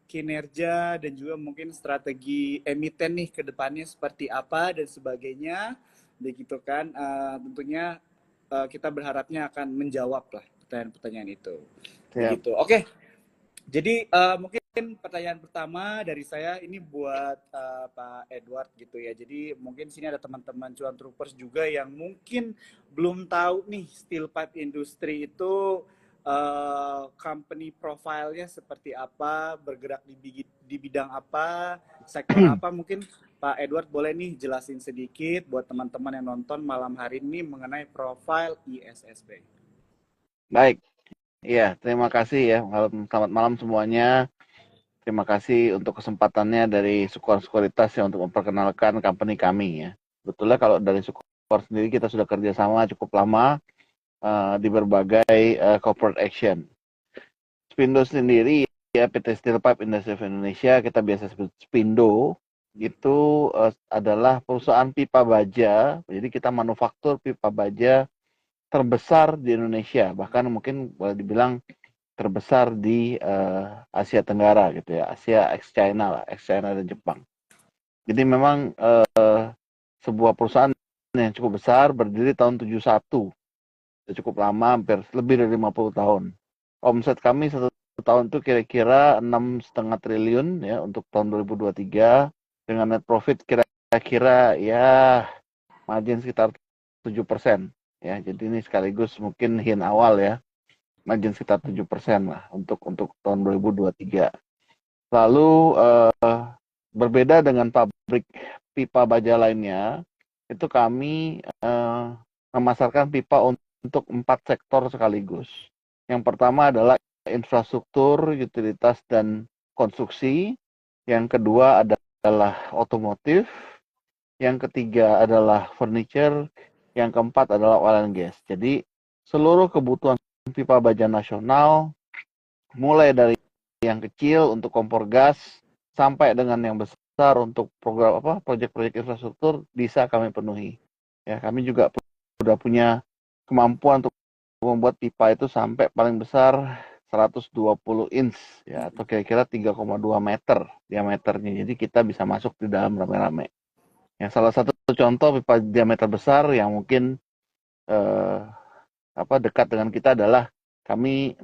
kinerja dan juga mungkin strategi emiten nih ke depannya seperti apa dan sebagainya, begitu kan. Tentunya kita berharapnya akan menjawab lah pertanyaan-pertanyaan itu. Siap. Begitu. Oke. Jadi mungkin pertanyaan pertama dari saya ini buat Pak Edward gitu ya. Jadi mungkin sini ada teman-teman cuan troopers juga yang mungkin belum tahu nih steel pipe industry itu company profile-nya seperti apa, bergerak di bidang apa, sektor apa. Mungkin Pak Edward boleh nih jelasin sedikit buat teman-teman yang nonton malam hari ini mengenai profile ISSB. Baik. Iya, terima kasih ya. Selamat malam semuanya. Terima kasih untuk kesempatannya dari Sukor Sekuritas ya untuk memperkenalkan company kami ya. Betulnya kalau dari Sukor sendiri kita sudah kerjasama cukup lama di berbagai corporate action. Spindo sendiri ya PT Steel Pipe Industries of Indonesia, kita biasa sebut Spindo, itu adalah perusahaan pipa baja. Jadi kita manufaktur pipa baja terbesar di Indonesia, bahkan mungkin boleh dibilang terbesar di Asia Tenggara gitu ya, Asia ex China lah, ex China dan Jepang. Jadi memang sebuah perusahaan yang cukup besar, berdiri tahun 71, cukup lama, hampir lebih dari 50 tahun. Omset kami satu tahun itu kira-kira 6,5 triliun ya untuk tahun 2023, dengan net profit kira-kira ya margin sekitar 7%. Ya, jadi ini sekaligus mungkin hint awal ya, margin sekitar 7% lah untuk tahun 2023. Lalu berbeda dengan pabrik pipa baja lainnya, itu kami memasarkan pipa untuk 4 sektor sekaligus. Yang pertama adalah infrastruktur, utilitas, dan konstruksi. Yang kedua adalah otomotif. Yang ketiga adalah furniture. Yang keempat adalah oil and gas. Jadi seluruh kebutuhan pipa baja nasional, mulai dari yang kecil untuk kompor gas sampai dengan yang besar untuk program proyek-proyek infrastruktur bisa kami penuhi. Ya, kami juga sudah punya kemampuan untuk membuat pipa itu sampai paling besar 120 inch ya, atau kira-kira 3,2 meter diameternya. Jadi kita bisa masuk di dalam rame-rame. Yang salah satu contoh pipa diameter besar yang mungkin dekat dengan kita adalah kami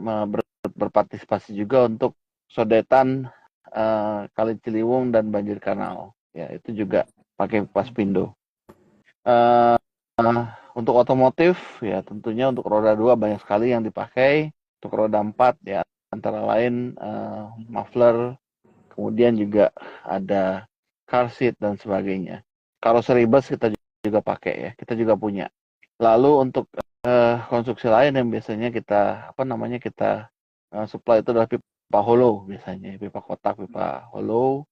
berpartisipasi juga untuk sodetan Kali Ciliwung dan banjir kanal. Ya, itu juga pakai pipa Spindo. Untuk otomotif ya tentunya untuk roda 2 banyak sekali yang dipakai. Untuk roda 4 ya antara lain muffler, kemudian juga ada car seat dan sebagainya. Karoseri bus kita juga pakai ya, kita juga punya. Lalu untuk konstruksi lain yang biasanya kita supply itu adalah pipa hollow biasanya, pipa kotak, pipa hollow,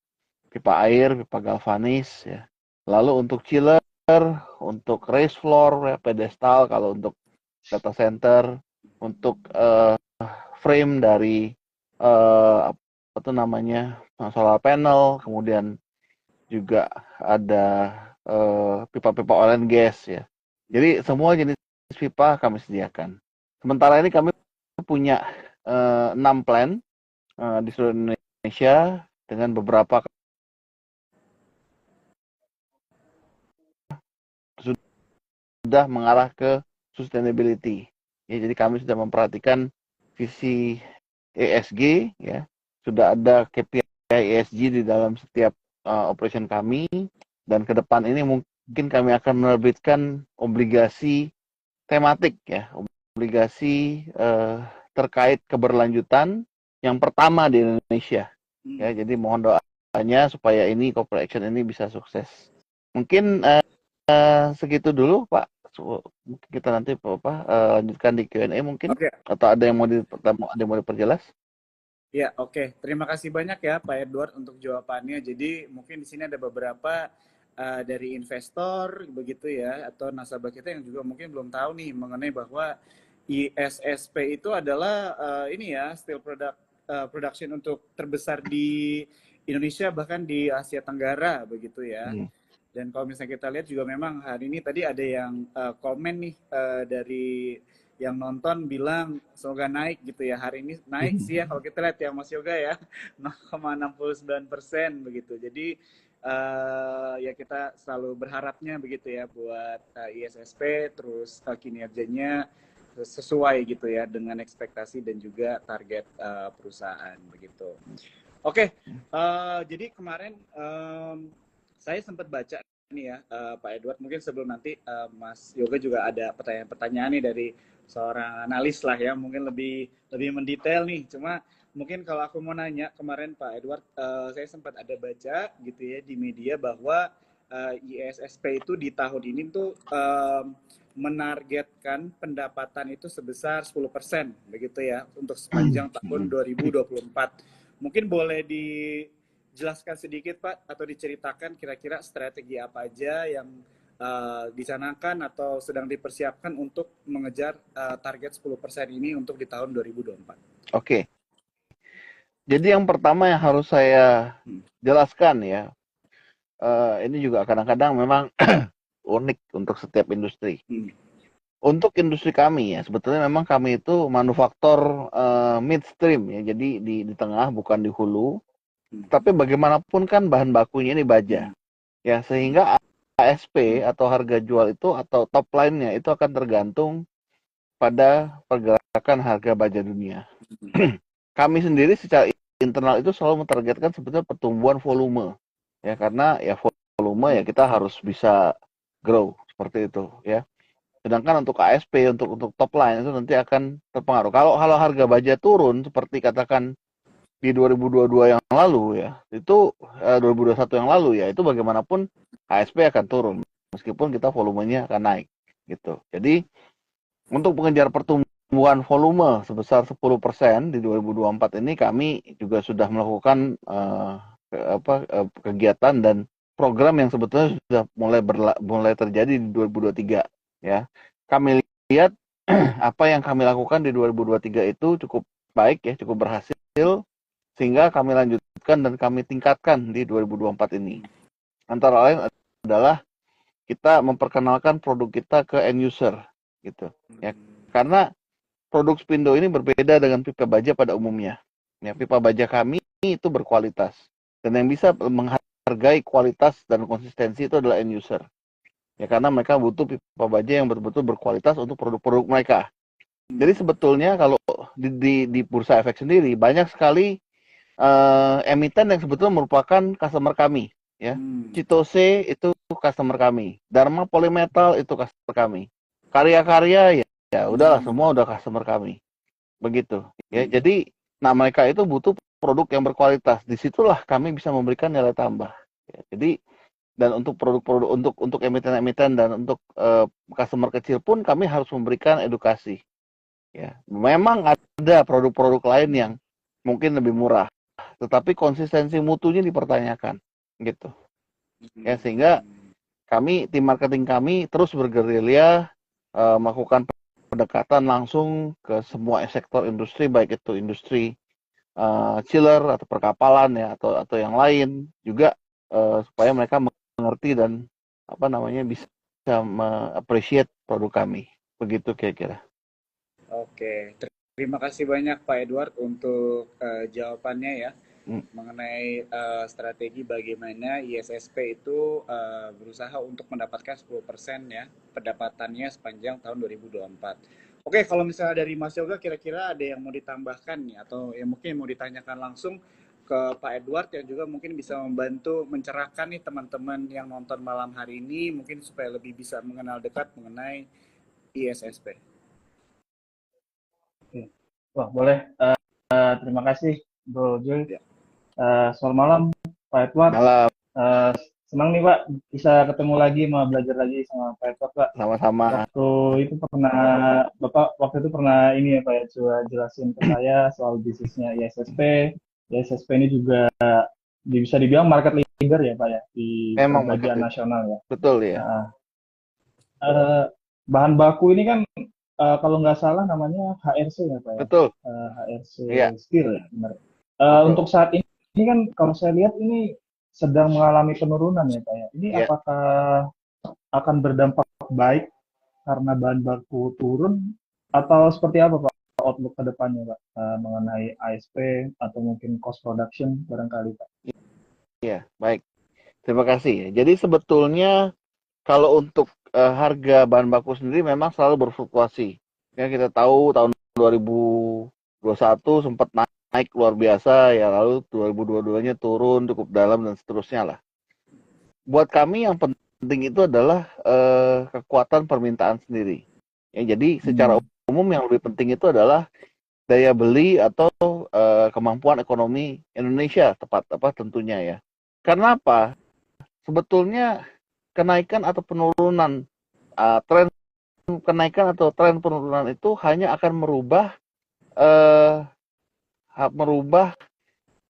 pipa air, pipa galvanis ya. Lalu untuk chiller, untuk raised floor ya, pedestal kalau untuk data center, untuk frame dari solar panel, kemudian juga ada pipa-pipa oil and gas ya. Jadi semua jenis pipa kami sediakan. Sementara ini kami punya 6 plant di seluruh Indonesia dengan beberapa sudah mengarah ke sustainability. Ya, jadi kami sudah memperhatikan visi ESG ya. Sudah ada KPI ESG di dalam setiap operation kami, dan ke depan ini mungkin kami akan menerbitkan obligasi tematik ya, obligasi terkait keberlanjutan yang pertama di Indonesia. Ya, jadi mohon doanya supaya ini corporate action ini bisa sukses. Mungkin segitu dulu Pak. Mungkin kita nanti lanjutkan di Q&A mungkin. Okay. Atau ada yang mau diperjelas? Ya, oke. Terima kasih banyak ya Pak Edward untuk jawabannya. Jadi mungkin di sini ada beberapa dari investor begitu ya, atau nasabah kita yang juga mungkin belum tahu nih mengenai bahwa ISSP itu adalah ini ya, steel production untuk terbesar di Indonesia, bahkan di Asia Tenggara begitu ya. Dan kalau misalnya kita lihat juga memang hari ini tadi ada yang komen nih dari yang nonton bilang semoga naik gitu ya. Hari ini naik sih ya kalau kita lihat ya Mas Yoga ya 0,69% begitu. Jadi ya kita selalu berharapnya begitu ya buat ISSP terus kinerjanya sesuai gitu ya dengan ekspektasi dan juga target perusahaan begitu. Oke, jadi kemarin saya sempat baca nih ya Pak Edward, mungkin sebelum nanti Mas Yoga juga ada pertanyaan-pertanyaan nih dari seorang analis lah ya, mungkin lebih mendetail nih. Cuma mungkin kalau aku mau nanya kemarin Pak Edward, saya sempat ada baca gitu ya di media bahwa ISSP itu di tahun ini tuh menargetkan pendapatan itu sebesar 10% begitu ya untuk sepanjang tahun 2024. Mungkin boleh dijelaskan sedikit Pak atau diceritakan kira-kira strategi apa aja yang dicanangkan atau sedang dipersiapkan untuk mengejar target 10% ini untuk di tahun 2024. Oke. Jadi yang pertama yang harus saya jelaskan ya, ini juga kadang-kadang memang unik untuk setiap industri. Untuk industri kami ya, sebetulnya memang kami itu manufaktur midstream ya, jadi di tengah bukan di hulu. Tapi bagaimanapun kan bahan bakunya ini baja, ya sehingga ASP atau harga jual itu atau top line-nya itu akan tergantung pada pergerakan harga baja dunia. Kami sendiri secara internal itu selalu mentargetkan sebetulnya pertumbuhan volume, ya karena ya volume ya kita harus bisa grow seperti itu ya. Sedangkan untuk ASP untuk top line itu nanti akan terpengaruh. Kalau harga baja turun seperti katakan di 2022 yang lalu ya, itu 2021 yang lalu ya, itu bagaimanapun ASP akan turun meskipun kita volumenya akan naik gitu. Jadi untuk mengejar pertumbuhan volume sebesar 10% di 2024 ini kami juga sudah melakukan kegiatan dan program yang sebetulnya sudah mulai terjadi di 2023 ya. Kami lihat apa yang kami lakukan di 2023 itu cukup baik ya, cukup berhasil sehingga kami lanjutkan dan kami tingkatkan di 2024 ini. Antara lain adalah kita memperkenalkan produk kita ke end user gitu ya. Karena produk Spindo ini berbeda dengan pipa baja pada umumnya. Ya, pipa baja kami itu berkualitas dan yang bisa menghargai kualitas dan konsistensi itu adalah end user. Ya karena mereka butuh pipa baja yang betul-betul berkualitas untuk produk-produk mereka. Jadi sebetulnya kalau di Bursa Efek sendiri banyak sekali emiten yang sebetulnya merupakan customer kami. Ya, Citose itu customer kami, Dharma Polymetal itu customer kami, karya-karya ya udahlah semua udah customer kami, begitu. Ya, jadi nah mereka itu butuh produk yang berkualitas. Disitulah kami bisa memberikan nilai tambah. Ya, jadi dan untuk produk-produk untuk emiten-emiten dan untuk customer kecil pun kami harus memberikan edukasi. Ya, memang ada produk-produk lain yang mungkin lebih murah, tetapi konsistensi mutunya dipertanyakan, gitu. Ya sehingga kami tim marketing kami terus bergerilya melakukan pendekatan langsung ke semua sektor industri, baik itu industri chiller atau perkapalan ya atau yang lain juga supaya mereka mengerti dan bisa appreciate produk kami, begitu kira-kira. Oke, terima kasih banyak Pak Edward untuk jawabannya ya mengenai strategi bagaimana ISSP itu berusaha untuk mendapatkan 10% ya pendapatannya sepanjang tahun 2024. Oke, kalau misalnya dari Mas Yoga kira-kira ada yang mau ditambahkan nih atau yang mungkin mau ditanyakan langsung ke Pak Edward yang juga mungkin bisa membantu mencerahkan nih teman-teman yang nonton malam hari ini mungkin supaya lebih bisa mengenal dekat mengenai ISSP. Wah, boleh. Terima kasih Bro Joy. Ya. Selamat malam Pak Edward. Malam. Senang nih Pak bisa ketemu lagi, mau belajar lagi sama Pak Edward Pak. Sama-sama. Bapak waktu itu pernah ini ya Pak ya, coba jelasin ke saya soal bisnisnya ISSP. ISSP ini juga bisa dibilang market leader ya Pak ya di perbagian nasional ya. Betul ya. Bahan baku ini kan kalau nggak salah namanya HRC ya Pak ya. Betul. HRC Steel ya benar. Untuk saat ini kan kalau saya lihat ini sedang mengalami penurunan ya Pak ya. Ini apakah akan berdampak baik karena bahan baku turun Atau seperti apa Pak outlook ke depannya Pak mengenai ASP atau mungkin cost production barangkali Pak? Iya, baik. Terima kasih ya. Jadi sebetulnya kalau untuk harga bahan baku sendiri memang selalu berfluktuasi. Ya kita tahu tahun 2021 sempat naik luar biasa ya, lalu 2022-nya turun cukup dalam dan seterusnya lah. Buat kami yang penting itu adalah kekuatan permintaan sendiri. Ya, jadi secara umum yang lebih penting itu adalah daya beli atau kemampuan ekonomi Indonesia tentunya ya. Karena apa? Sebetulnya kenaikan atau penurunan tren kenaikan atau tren penurunan itu hanya akan merubah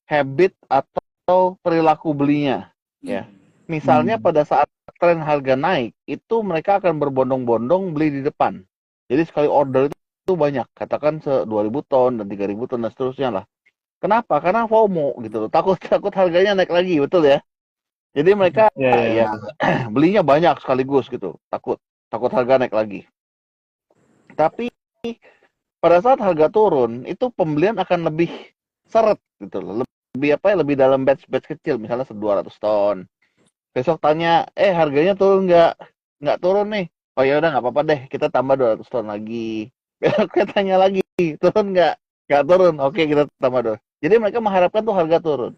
habit atau perilaku belinya ya. Misalnya pada saat tren harga naik itu mereka akan berbondong-bondong beli di depan. Jadi sekali order itu banyak, katakan 2.000 ton dan 3.000 ton dan seterusnya lah. Kenapa? Karena FOMO gitu loh. Takut harganya naik lagi, betul ya. Jadi mereka ya belinya banyak sekaligus gitu. Takut harga naik lagi. Tapi pada saat harga turun, itu pembelian akan lebih seret gitu loh. Lebih dalam batch kecil, misalnya 200 ton. Besok tanya, harganya turun nggak? Nggak turun nih. Oh ya udah nggak apa-apa deh, kita tambah 200 ton lagi. Besok kita tanya lagi, turun nggak? Nggak turun. Oke, kita tambah 200. Jadi mereka mengharapkan tuh harga turun.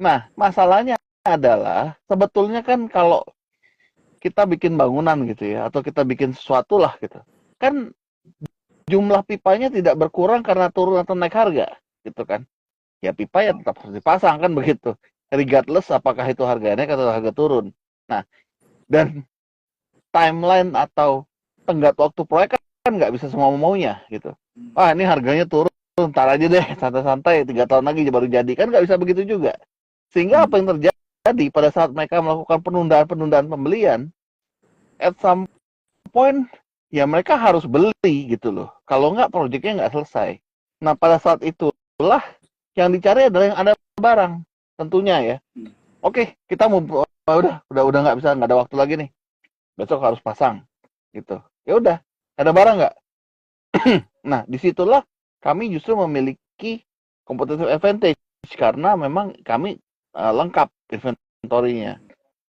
Nah, masalahnya adalah sebetulnya kan kalau kita bikin bangunan gitu ya, atau kita bikin sesuatu lah gitu, kan jumlah pipanya tidak berkurang karena turun atau naik harga, gitu kan? Ya pipa ya tetap harus dipasang kan begitu. Regardless apakah itu harga naik atau harga turun. Nah, dan timeline atau tenggat waktu proyek kan nggak bisa semua maunya gitu. Wah ini harganya turun, ntar aja deh santai-santai 3 tahun lagi baru jadi, kan nggak bisa begitu juga. Sehingga apa yang terjadi pada saat mereka melakukan penundaan pembelian, at some point ya mereka harus beli gitu loh. Kalau nggak proyeknya nggak selesai. Nah pada saat itulah yang dicari adalah yang ada barang tentunya ya. Oke, kita mau udah nggak ada waktu lagi nih. Besok harus pasang gitu. Ya udah, ada barang nggak? Nah, disitulah kami justru memiliki competitive advantage karena memang kami lengkap inventory-nya.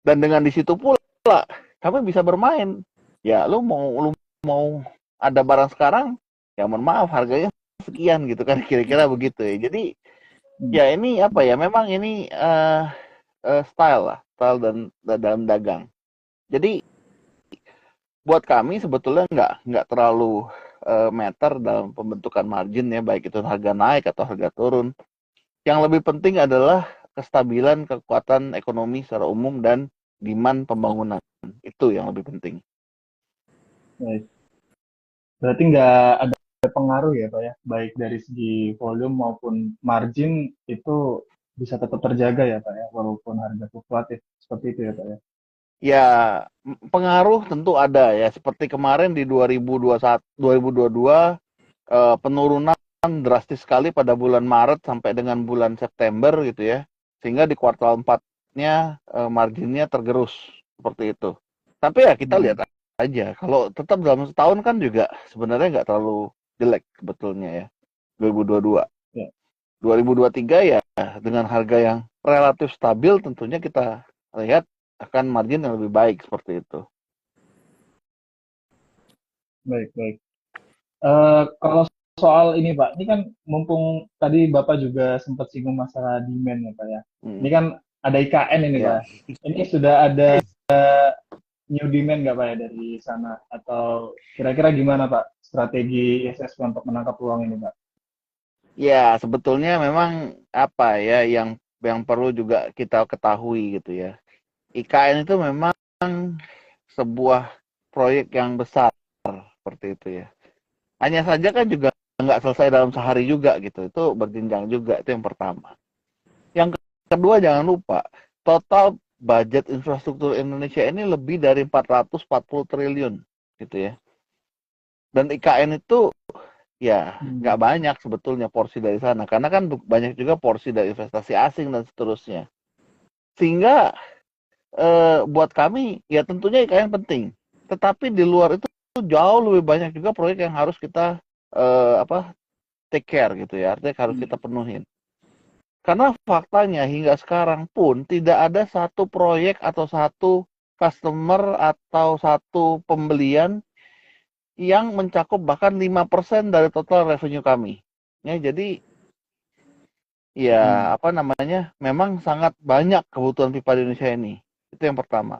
Dan dengan di situ pula kami bisa bermain. Ya, lu mau ada barang sekarang, ya mohon maaf harganya sekian gitu kan, kira-kira begitu ya. Jadi ya ini apa ya? Memang ini style dan dalam dagang. Jadi buat kami sebetulnya nggak terlalu meter dalam pembentukan margin ya, baik itu harga naik atau harga turun. Yang lebih penting adalah kestabilan kekuatan ekonomi secara umum dan demand pembangunan. Itu yang lebih penting. Baik. Berarti nggak ada pengaruh ya Pak ya, baik dari segi volume maupun margin itu bisa tetap terjaga ya Pak ya, walaupun harga fluktuatif. Seperti itu ya Pak ya. Ya, pengaruh tentu ada ya. Seperti kemarin di 2021, 2022 penurunan drastis sekali pada bulan Maret sampai dengan bulan September gitu ya. Sehingga di kuartal 4-nya marginnya tergerus seperti itu. Tapi ya kita lihat aja. Kalau tetap dalam setahun kan juga sebenarnya nggak terlalu jelek sebetulnya ya. 2022. Ya. 2023 ya dengan harga yang relatif stabil tentunya kita lihat akan margin yang lebih baik seperti itu. Baik, baik. Kalau soal ini Pak, ini kan mumpung tadi Bapak juga sempat singgung masalah demand ya Pak ya. Ini kan ada IKN ini Pak. Ini sudah ada new demand nggak Pak ya dari sana? Atau kira-kira gimana Pak strategi ISSP untuk menangkap peluang ini Pak? Ya, sebetulnya memang apa ya yang perlu juga kita ketahui gitu ya. IKN itu memang sebuah proyek yang besar seperti itu ya. Hanya saja kan juga nggak selesai dalam sehari juga gitu. Itu berjenjang juga, itu yang pertama. Yang kedua jangan lupa, total budget infrastruktur Indonesia ini lebih dari 440 triliun gitu ya. Dan IKN itu ya nggak banyak sebetulnya porsi dari sana. Karena kan banyak juga porsi dari investasi asing dan seterusnya. Sehingga buat kami ya tentunya IKN penting. Tetapi di luar itu jauh lebih banyak juga proyek yang harus kita take care gitu ya, artinya harus kita penuhin. Karena faktanya hingga sekarang pun tidak ada satu proyek atau satu customer atau satu pembelian yang mencakup bahkan 5% dari total revenue kami. Ya, jadi ya apa namanya, memang sangat banyak kebutuhan pipa di Indonesia ini. Itu yang pertama.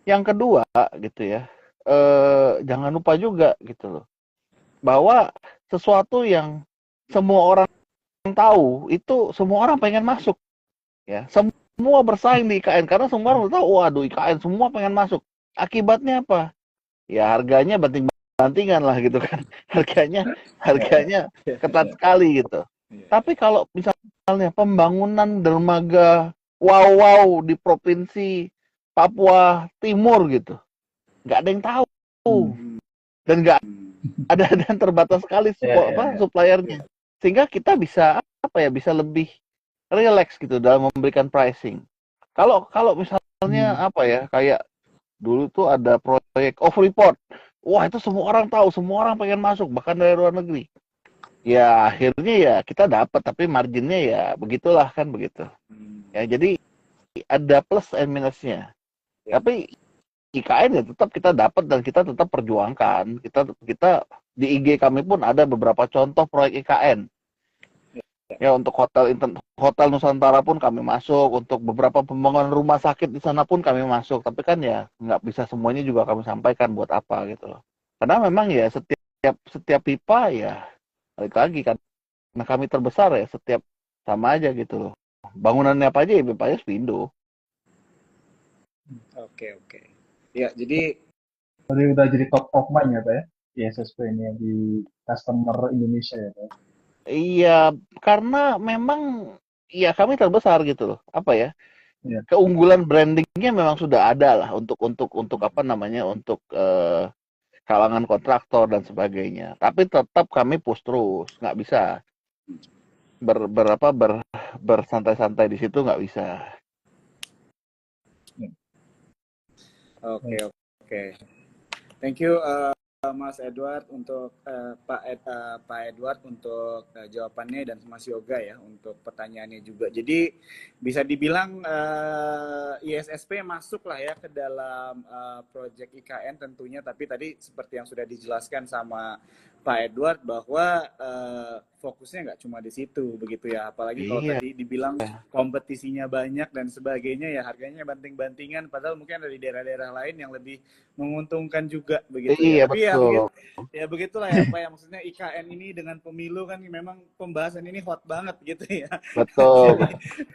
Yang kedua gitu ya, jangan lupa juga gitu loh, bahwa sesuatu yang semua orang tahu itu semua orang pengen masuk ya, semua bersaing di IKN karena semua orang tahu, waduh IKN semua pengen masuk. Akibatnya apa? Ya harganya banting-bantingan lah gitu kan. harganya ketat sekali gitu. Tapi kalau misalnya pembangunan dermaga wow di provinsi Papua Timur gitu, nggak ada yang tahu dan nggak ada yang terbatas sekali suppliernya, sehingga kita bisa bisa lebih relax gitu dalam memberikan pricing. Kalau misalnya kayak dulu tuh ada proyek off report, wah itu semua orang tahu, semua orang pengen masuk bahkan dari luar negeri. Ya akhirnya ya kita dapat, tapi marginnya ya begitulah kan begitu. Ya jadi ada plus and minusnya. Tapi IKN ya tetap kita dapat dan kita tetap perjuangkan. Kita di IG kami pun ada beberapa contoh proyek IKN. Ya untuk hotel Nusantara pun kami masuk, untuk beberapa pembangunan rumah sakit di sana pun kami masuk. Tapi kan ya nggak bisa semuanya juga kami sampaikan buat apa gitu loh. Karena memang ya setiap pipa ya balik lagi kan, nah kami terbesar ya setiap sama aja gitu loh. Bangunannya apa aja ya pipanya Spindo. Oke. Ya, jadi udah jadi top of mind ya Pak ya, ISSP ini di customer Indonesia ya Pak. Iya, karena memang ya kami terbesar gitu loh. Apa ya? Keunggulan brandingnya memang sudah ada lah untuk apa namanya, untuk kalangan kontraktor dan sebagainya. Tapi tetap kami push terus, nggak bisa bersantai-santai di situ, nggak bisa. Oke. Thank you Mas Edward untuk Pak Edward untuk jawabannya, dan Mas Yoga ya untuk pertanyaannya juga. Jadi bisa dibilang ISSP masuk lah ya ke dalam proyek IKN tentunya, tapi tadi seperti yang sudah dijelaskan sama Pak Edward bahwa fokusnya nggak cuma di situ begitu ya, apalagi kalau tadi dibilang kompetisinya banyak dan sebagainya, ya harganya banting-bantingan, padahal mungkin ada di daerah-daerah lain yang lebih menguntungkan juga begitu ya. Tapi betul. ya begitulah ya Pak ya, maksudnya IKN ini dengan pemilu kan memang pembahasan ini hot banget gitu ya. Betul.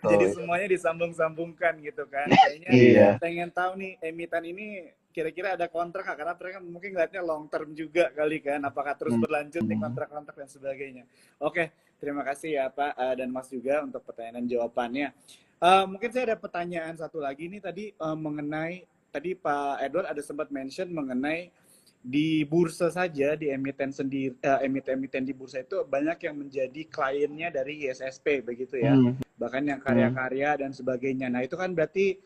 Jadi semuanya disambung-sambungkan gitu kan. Kayaknya pengen tahu nih emiten ini kira-kira ada kontrak nggak? Karena mereka mungkin ngeliatnya long term juga kali kan, apakah terus berlanjut nih kontrak-kontrak dan sebagainya. Oke, terima kasih ya Pak dan Mas juga untuk pertanyaan dan jawabannya. Mungkin saya ada pertanyaan satu lagi nih tadi mengenai, tadi Pak Edward ada sempat mention mengenai di bursa saja, di emiten sendiri, emiten di bursa itu banyak yang menjadi kliennya dari ISSP begitu ya, bahkan yang karya-karya dan sebagainya. Nah itu kan berarti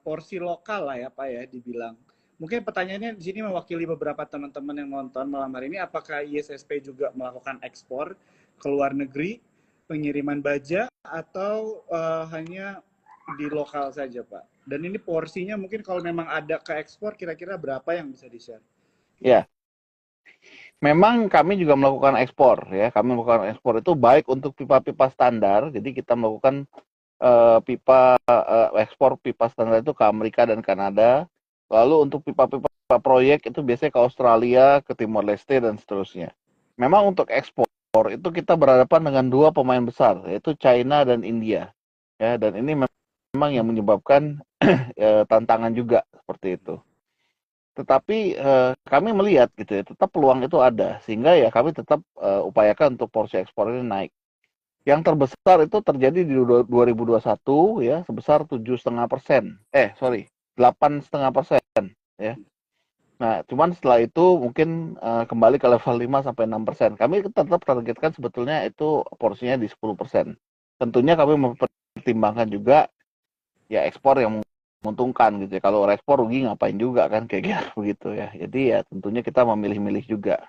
porsi lokal lah ya Pak ya dibilang. Mungkin pertanyaannya di sini mewakili beberapa teman-teman yang nonton malam hari ini, apakah ISSP juga melakukan ekspor ke luar negeri, pengiriman baja, atau hanya di lokal saja Pak? Dan ini porsinya mungkin kalau memang ada ke ekspor, kira-kira berapa yang bisa di-share? Ya, memang kami juga melakukan ekspor ya. Kami melakukan ekspor itu baik untuk pipa-pipa standar, jadi kita melakukan ekspor pipa standar itu ke Amerika dan Kanada. Lalu untuk pipa-pipa proyek itu biasanya ke Australia, ke Timor Leste dan seterusnya. Memang untuk ekspor itu kita berhadapan dengan dua pemain besar, yaitu China dan India. Ya, dan ini memang yang menyebabkan tantangan juga seperti itu. Tetapi kami melihat gitu ya, tetap peluang itu ada, sehingga ya kami tetap upayakan untuk porsi ekspor ini naik. Yang terbesar itu terjadi di 2021 ya, sebesar 7,5%. 8,5% ya. Nah, cuman setelah itu mungkin kembali ke level 5-6%. Kami tetap targetkan sebetulnya itu porsinya di 10%. Tentunya kami mempertimbangkan juga ya ekspor yang menguntungkan gitu ya. Kalau ekspor rugi ngapain juga kan kayak gitu begitu ya. Jadi ya tentunya kita memilih-milih juga.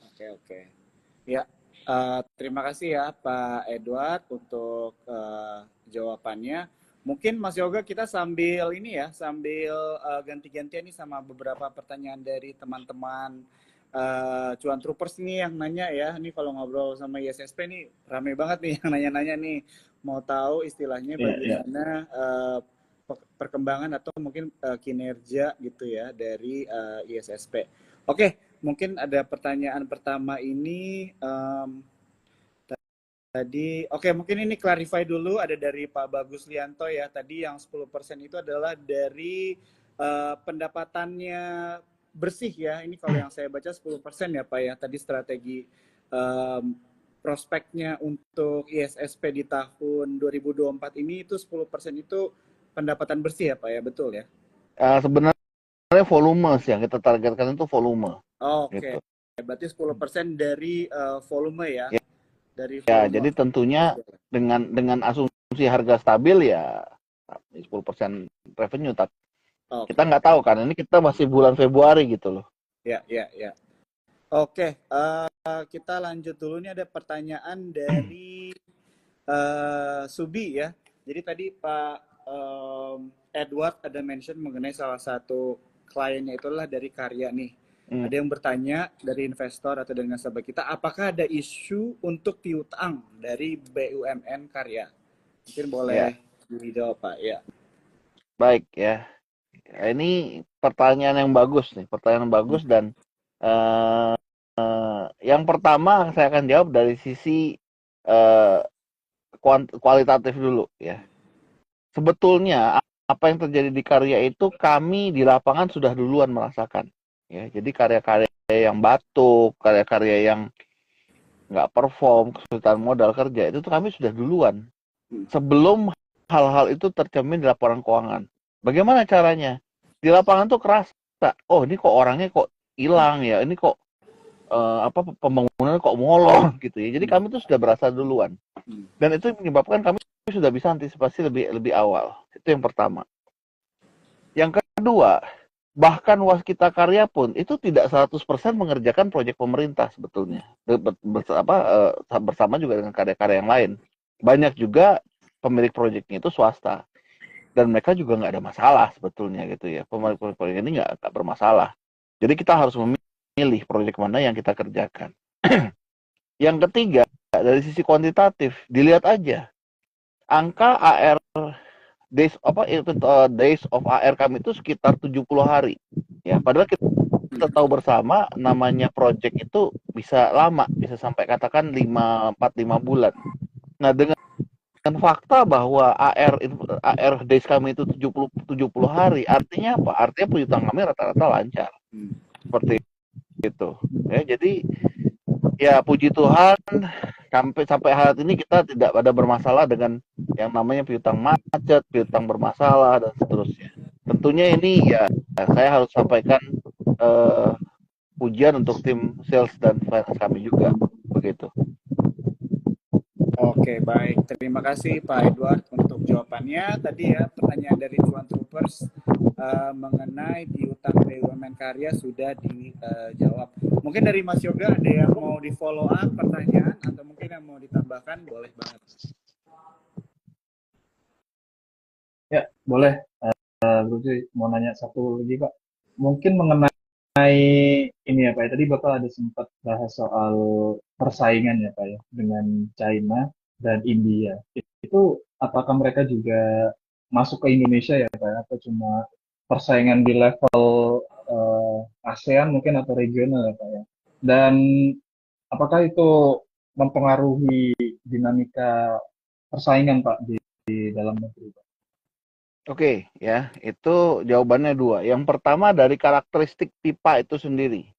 Oke, oke. Ya, terima kasih ya Pak Edward untuk jawabannya. Mungkin Mas Yoga kita sambil ini ya, sambil ganti-gantian nih sama beberapa pertanyaan dari teman-teman Cuan Troopers nih yang nanya ya. Ini kalau ngobrol sama ISSP nih rame banget nih yang nanya-nanya nih. Mau tahu istilahnya bagaimana perkembangan atau mungkin kinerja gitu ya dari ISSP. Oke, mungkin ada pertanyaan pertama ini tadi, oke mungkin ini clarify dulu, ada dari Pak Bagus Lianto ya, tadi yang 10% itu adalah dari pendapatannya bersih ya, ini kalau yang saya baca 10% ya Pak ya, tadi strategi prospeknya untuk ISSP di tahun 2024 ini itu 10% itu pendapatan bersih ya Pak ya, betul ya? Sebenarnya volume sih yang kita targetkan itu volume. Oke, gitu. Berarti 10% dari volume ya? Ya. Dari Ya, volume. jadi tentunya dengan asumsi harga stabil ya 10% revenue, tapi kita nggak tahu kan, ini kita masih bulan Februari gitu loh. Ya. Oke, kita lanjut dulu. Ini ada pertanyaan dari Subi ya. Jadi tadi Pak Edward ada mention mengenai salah satu kliennya itulah dari Karya nih. Ada yang bertanya dari investor atau dari nasabah kita, apakah ada isu untuk piutang dari BUMN Karya? Mungkin boleh dijawab Pak ya. Baik ya. Ini pertanyaan yang bagus nih, dan yang pertama saya akan jawab dari sisi kualitatif dulu ya. Sebetulnya apa yang terjadi di Karya itu kami di lapangan sudah duluan merasakan ya. Jadi karya-karya yang batuk, karya-karya yang nggak perform, kesulitan modal kerja itu tuh kami sudah duluan sebelum hal-hal itu tercermin di laporan keuangan. Bagaimana caranya? Di lapangan tuh kerasa, oh ini kok orangnya kok hilang ya, ini kok pembangunan kok molor gitu ya. Jadi kami tuh sudah berasa duluan. Dan itu menyebabkan kami sudah bisa antisipasi lebih awal. Itu yang pertama. Yang kedua, bahkan Waskita Karya pun itu tidak 100% mengerjakan proyek pemerintah sebetulnya. Bersama juga dengan karya-karya yang lain. Banyak juga pemilik proyeknya itu swasta. Dan mereka juga nggak ada masalah sebetulnya gitu ya. Pemilik proyek ini nggak bermasalah. Jadi kita harus memilih proyek mana yang kita kerjakan. Yang ketiga, dari sisi kuantitatif, dilihat aja. Angka AR days of AR kami itu sekitar 70 hari. Ya, padahal kita tahu bersama namanya project itu bisa lama, bisa sampai katakan 4-5 bulan. Nah, dengan fakta bahwa AR days kami itu 70 hari, artinya apa? Artinya piutang kami rata-rata lancar. Seperti itu. Ya, jadi ya puji Tuhan sampai hari ini kita tidak ada bermasalah dengan yang namanya piutang macet, piutang bermasalah dan seterusnya. Tentunya ini ya saya harus sampaikan pujian untuk tim sales dan finance kami juga begitu. Oke, baik. Terima kasih Pak Edward untuk jawabannya. Tadi ya pertanyaan dari Cuan Troopers mengenai piutang BUMN Karya sudah dijawab. Mungkin dari Mas Yoga ada yang mau di follow up pertanyaan atau mungkin yang mau ditambahkan, boleh banget. Ya, boleh. Bro Cuy, mau nanya satu lagi Pak. Mungkin mengenai ini ya Pak, ya. Tadi Bapak ada sempat bahas soal persaingan ya Pak ya, dengan China dan India. Itu apakah mereka juga masuk ke Indonesia ya Pak, atau cuma persaingan di level ASEAN mungkin atau regional ya Pak ya? Dan apakah itu mempengaruhi dinamika persaingan Pak di dalam negeri Pak? Oke, ya, itu jawabannya dua. Yang pertama dari karakteristik pipa itu sendiri.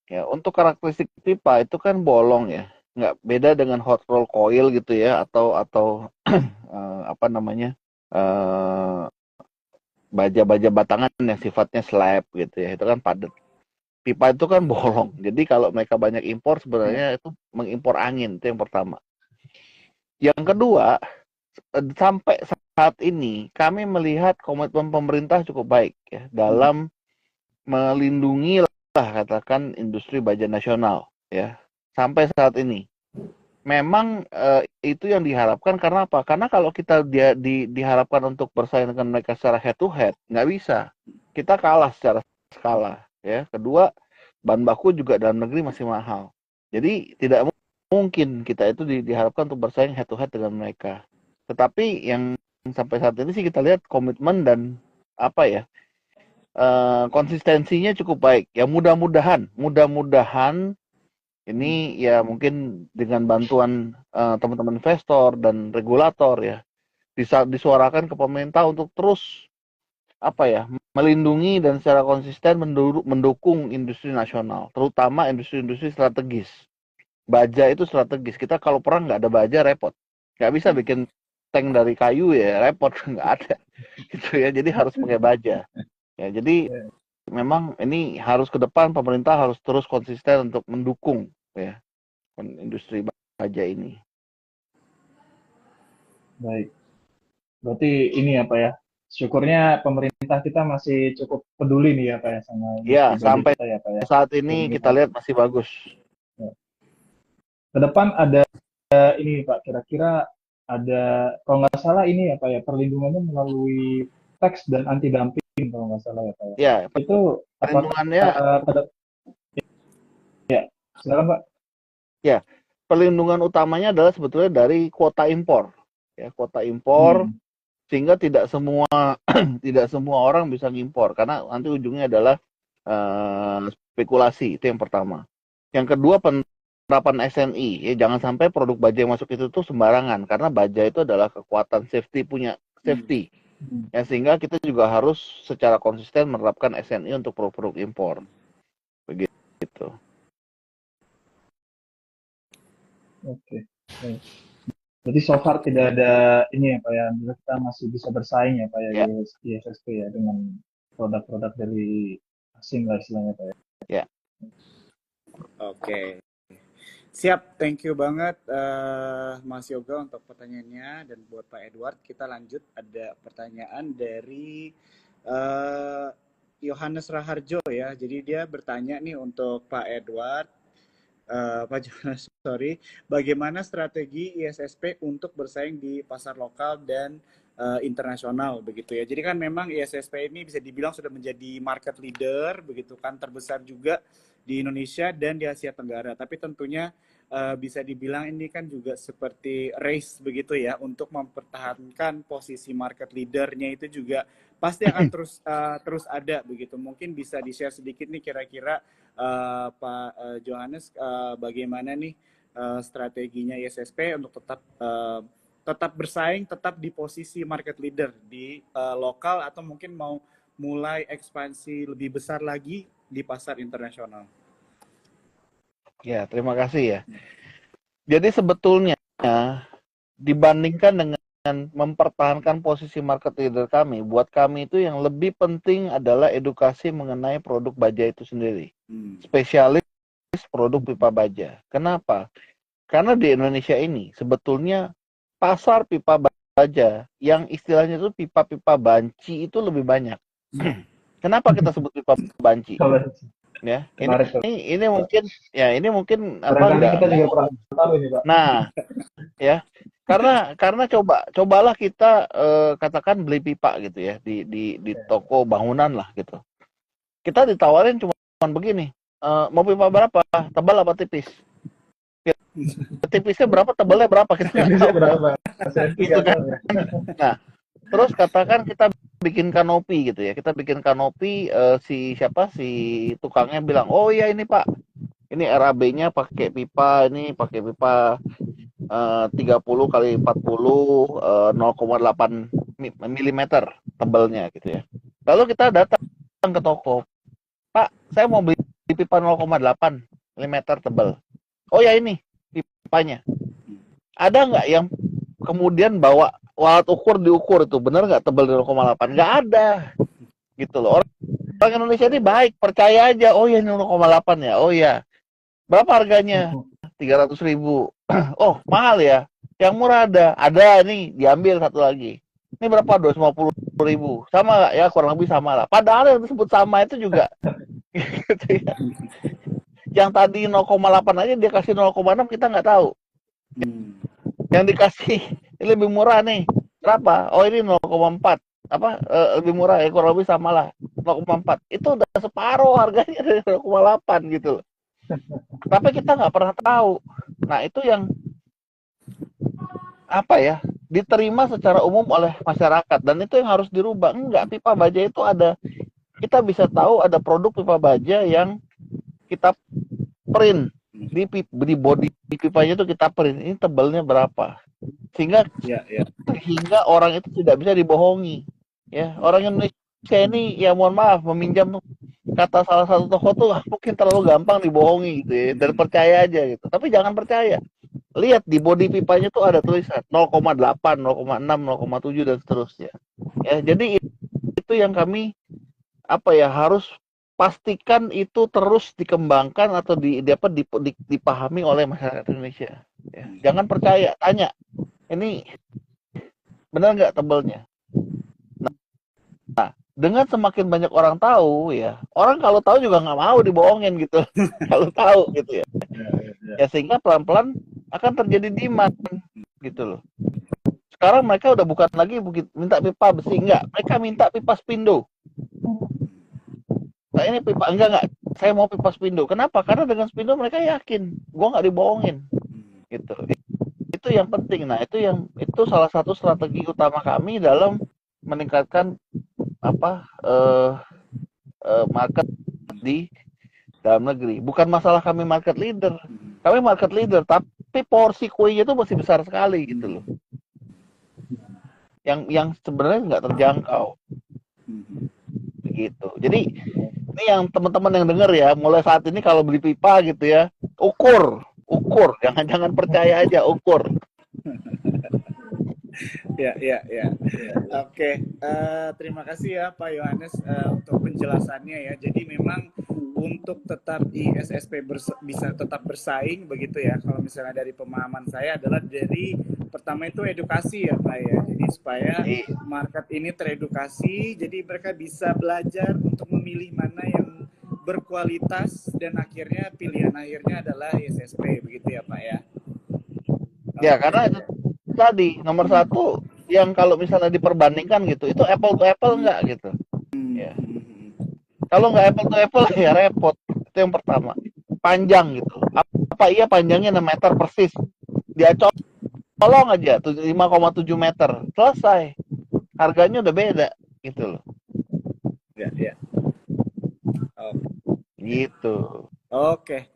Ya, untuk karakteristik pipa itu kan bolong ya, nggak beda dengan hot roll coil gitu ya, atau apa namanya baja-baja batangan yang sifatnya slab gitu ya, itu kan padat. Pipa itu kan bolong, jadi kalau mereka banyak impor sebenarnya itu mengimpor angin, itu yang pertama. Yang kedua, sampai saat ini kami melihat komitmen pemerintah cukup baik ya dalam melindungi lah katakan industri baja nasional ya sampai saat ini. Memang itu yang diharapkan karena apa? Karena kalau kita diharapkan untuk bersaing dengan mereka secara head to head nggak bisa. Kita kalah secara skala ya. Kedua, bahan baku juga dalam negeri masih mahal. Jadi tidak mungkin kita itu diharapkan untuk bersaing head to head dengan mereka. Tetapi yang sampai saat ini sih kita lihat komitmen dan apa ya konsistensinya cukup baik. Ya mudah-mudahan ini ya mungkin dengan bantuan teman-teman investor dan regulator ya bisa disuarakan ke pemerintah untuk terus apa ya melindungi dan secara konsisten mendukung industri nasional, terutama industri-industri strategis. Baja itu strategis. Kita kalau perang nggak ada baja repot. Nggak bisa bikin tank dari kayu ya repot, nggak ada. Gitu ya. Jadi harus pakai baja. Ya, jadi memang ini harus ke depan pemerintah harus terus konsisten untuk mendukung ya industri baja ini. Baik. Berarti ini apa ya? Syukurnya pemerintah kita masih cukup peduli nih ya Pak ya sama ya sampai kita, ya, Pak, ya. Saat ini kita lihat masih bagus. Ya. Ke depan ada ini Pak, kira-kira ada kalau nggak salah ini ya Pak ya perlindungannya melalui tax dan anti dumping kalau nggak salah ya Pak ya. Ya, itu perlindungannya ya silakan Pak. Ya, perlindungan utamanya adalah sebetulnya dari kuota impor. Ya, kuota impor sehingga tidak semua orang bisa ngimpor karena nanti ujungnya adalah spekulasi, itu yang pertama. Yang kedua penerapan SNI, ya jangan sampai produk baja yang masuk itu tuh sembarangan karena baja itu adalah kekuatan safety ya sehingga kita juga harus secara konsisten menerapkan SNI untuk produk-produk impor begitu. Oke. Jadi so far tidak ada ini ya Pak ya, kita masih bisa bersaing ya Pak ya, di ISSP ya dengan produk-produk dari asing lah istilahnya Pak ya. Ya. Oke. Siap, thank you banget Mas Yoga untuk pertanyaannya, dan buat Pak Edward kita lanjut, ada pertanyaan dari Yohanes Raharjo ya. Jadi dia bertanya nih untuk Pak Edward, Pak Jonas, bagaimana strategi ISSP untuk bersaing di pasar lokal dan internasional begitu ya. Jadi kan memang ISSP ini bisa dibilang sudah menjadi market leader begitu kan, terbesar juga di Indonesia dan di Asia Tenggara. Tapi tentunya bisa dibilang ini kan juga seperti race begitu ya, untuk mempertahankan posisi market leadernya itu juga pasti akan terus ada begitu. Mungkin bisa di-share sedikit nih kira-kira Pak Johannes bagaimana nih strateginya ISSP untuk tetap bersaing, tetap di posisi market leader di lokal, atau mungkin mau mulai ekspansi lebih besar lagi di pasar internasional. Ya, terima kasih ya. Jadi sebetulnya dibandingkan dengan mempertahankan posisi market leader kami, buat kami itu yang lebih penting adalah edukasi mengenai produk baja itu sendiri. Spesialis produk pipa baja. Kenapa? Karena di Indonesia ini sebetulnya pasar pipa baja yang istilahnya itu pipa-pipa banci itu lebih banyak. Kenapa kita sebut pipa banci? Ya, ini mungkin apa enggak? Kita juga kurang tahu ini Pak. Nah, ya. Karena cobalah kita katakan beli pipa gitu ya di toko bangunan lah gitu. Kita ditawarin cuma begini, mau pipa berapa? Tebal apa tipis? Tipisnya berapa, tebalnya berapa, kita nggak tahu. Gitu kan. Nah, terus katakan kita bikin kanopi gitu ya, kita bikin kanopi, si tukangnya bilang, oh iya ini Pak, ini RAB-nya pakai pipa 30 kali 40 0,8 mm tebalnya gitu ya. Lalu kita datang ke toko, Pak, saya mau beli pipa 0,8 mm tebal. Oh ya ini pipanya. Ada nggak yang kemudian bawa alat ukur diukur itu benar nggak tebal 0,8? Nggak ada, gitu loh. Orang Indonesia ini baik, percaya aja. Oh ya ini 0,8 ya. Oh ya. Berapa harganya? 300.000. Oh mahal ya. Yang murah ada nih, diambil satu lagi. Ini berapa? 250.000. Sama nggak? Ya kurang lebih sama lah. Padahal yang disebut sama itu juga gitu ya. Yang tadi 0,8 aja dia kasih 0,6 kita nggak tahu. Yang dikasih ini lebih murah nih. Berapa? Oh ini 0,4. Apa lebih murah ya kurang lebih sama lah 0,4. Itu udah separuh harganya dari 0,8 gitu loh. Tapi kita nggak pernah tahu. Nah itu yang apa ya, diterima secara umum oleh masyarakat, dan itu yang harus dirubah. Enggak, pipa baja itu ada, kita bisa tahu ada produk pipa baja yang kita print di body pipanya itu kita print, ini tebalnya berapa, sehingga hingga orang itu tidak bisa dibohongi ya. Orang Indonesia ini ya mohon maaf, meminjam kata salah satu tokoh tuh mungkin terlalu gampang dibohongi gitu ya, dan percaya aja gitu. Tapi jangan percaya. Lihat di body pipanya tuh ada tulisan 0,8, 0,6, 0,7 dan seterusnya. Ya, jadi itu yang kami apa ya, harus pastikan itu terus dikembangkan atau dipahami oleh masyarakat Indonesia. Ya, jangan percaya, tanya. Ini benar nggak tebalnya? Nah, dengan semakin banyak orang tahu ya, orang kalau tahu juga nggak mau dibohongin gitu. Kalau tahu gitu ya. Ya sehingga pelan-pelan akan terjadi demand gitu loh. Sekarang mereka udah bukan lagi minta pipa besi, enggak, mereka minta pipa spindo. Nah ini pipa enggak, saya mau pipa spindo. Kenapa? Karena dengan spindo mereka yakin gua nggak dibohongin gitu. Itu yang penting. Nah itu salah satu strategi utama kami dalam meningkatkan apa market di dalam negeri. Bukan masalah kami market leader, tapi porsi kuenya itu masih besar sekali gitu loh. Yang sebenarnya nggak terjangkau. Gitu. Jadi ini yang teman-teman yang dengar ya, mulai saat ini kalau beli pipa gitu ya, ukur, jangan percaya aja, ukur. Ya. Oke, terima kasih ya Pak Yohanes untuk penjelasannya ya. Jadi memang untuk tetap ISSP bisa tetap bersaing begitu ya. Kalau misalnya dari pemahaman saya adalah dari pertama itu edukasi ya Pak ya. Jadi supaya market ini teredukasi, jadi mereka bisa belajar untuk memilih mana yang berkualitas dan akhirnya pilihan akhirnya adalah ISSP begitu ya Pak ya. Ya karena itu tadi nomor satu yang kalau misalnya diperbandingkan gitu, itu apple to apple enggak gitu. Ya. Kalau nggak apple to apple ya repot. Itu yang pertama. Panjang gitu. Apa iya panjangnya 6 meter persis? Dia colong aja 5,7 meter. Selesai. Harganya udah beda gitu loh. Ya. Gitu. Oke,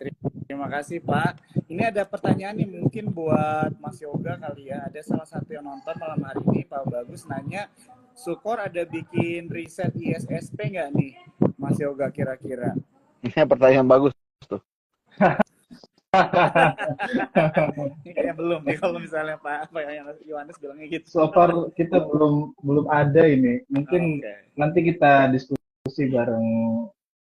terima kasih Pak. Ini ada pertanyaan nih mungkin buat Mas Yoga kali ya. Ada salah satu yang nonton malam hari ini, Pak Bagus, nanya, Sukor ada bikin riset ISSP nggak nih, Mas Yoga kira-kira? Ini pertanyaan bagus tuh. Ini kayak belum nih kalau misalnya Pak Yohanes bilangnya gitu. So far kita belum ada ini. Mungkin nanti kita diskusi bareng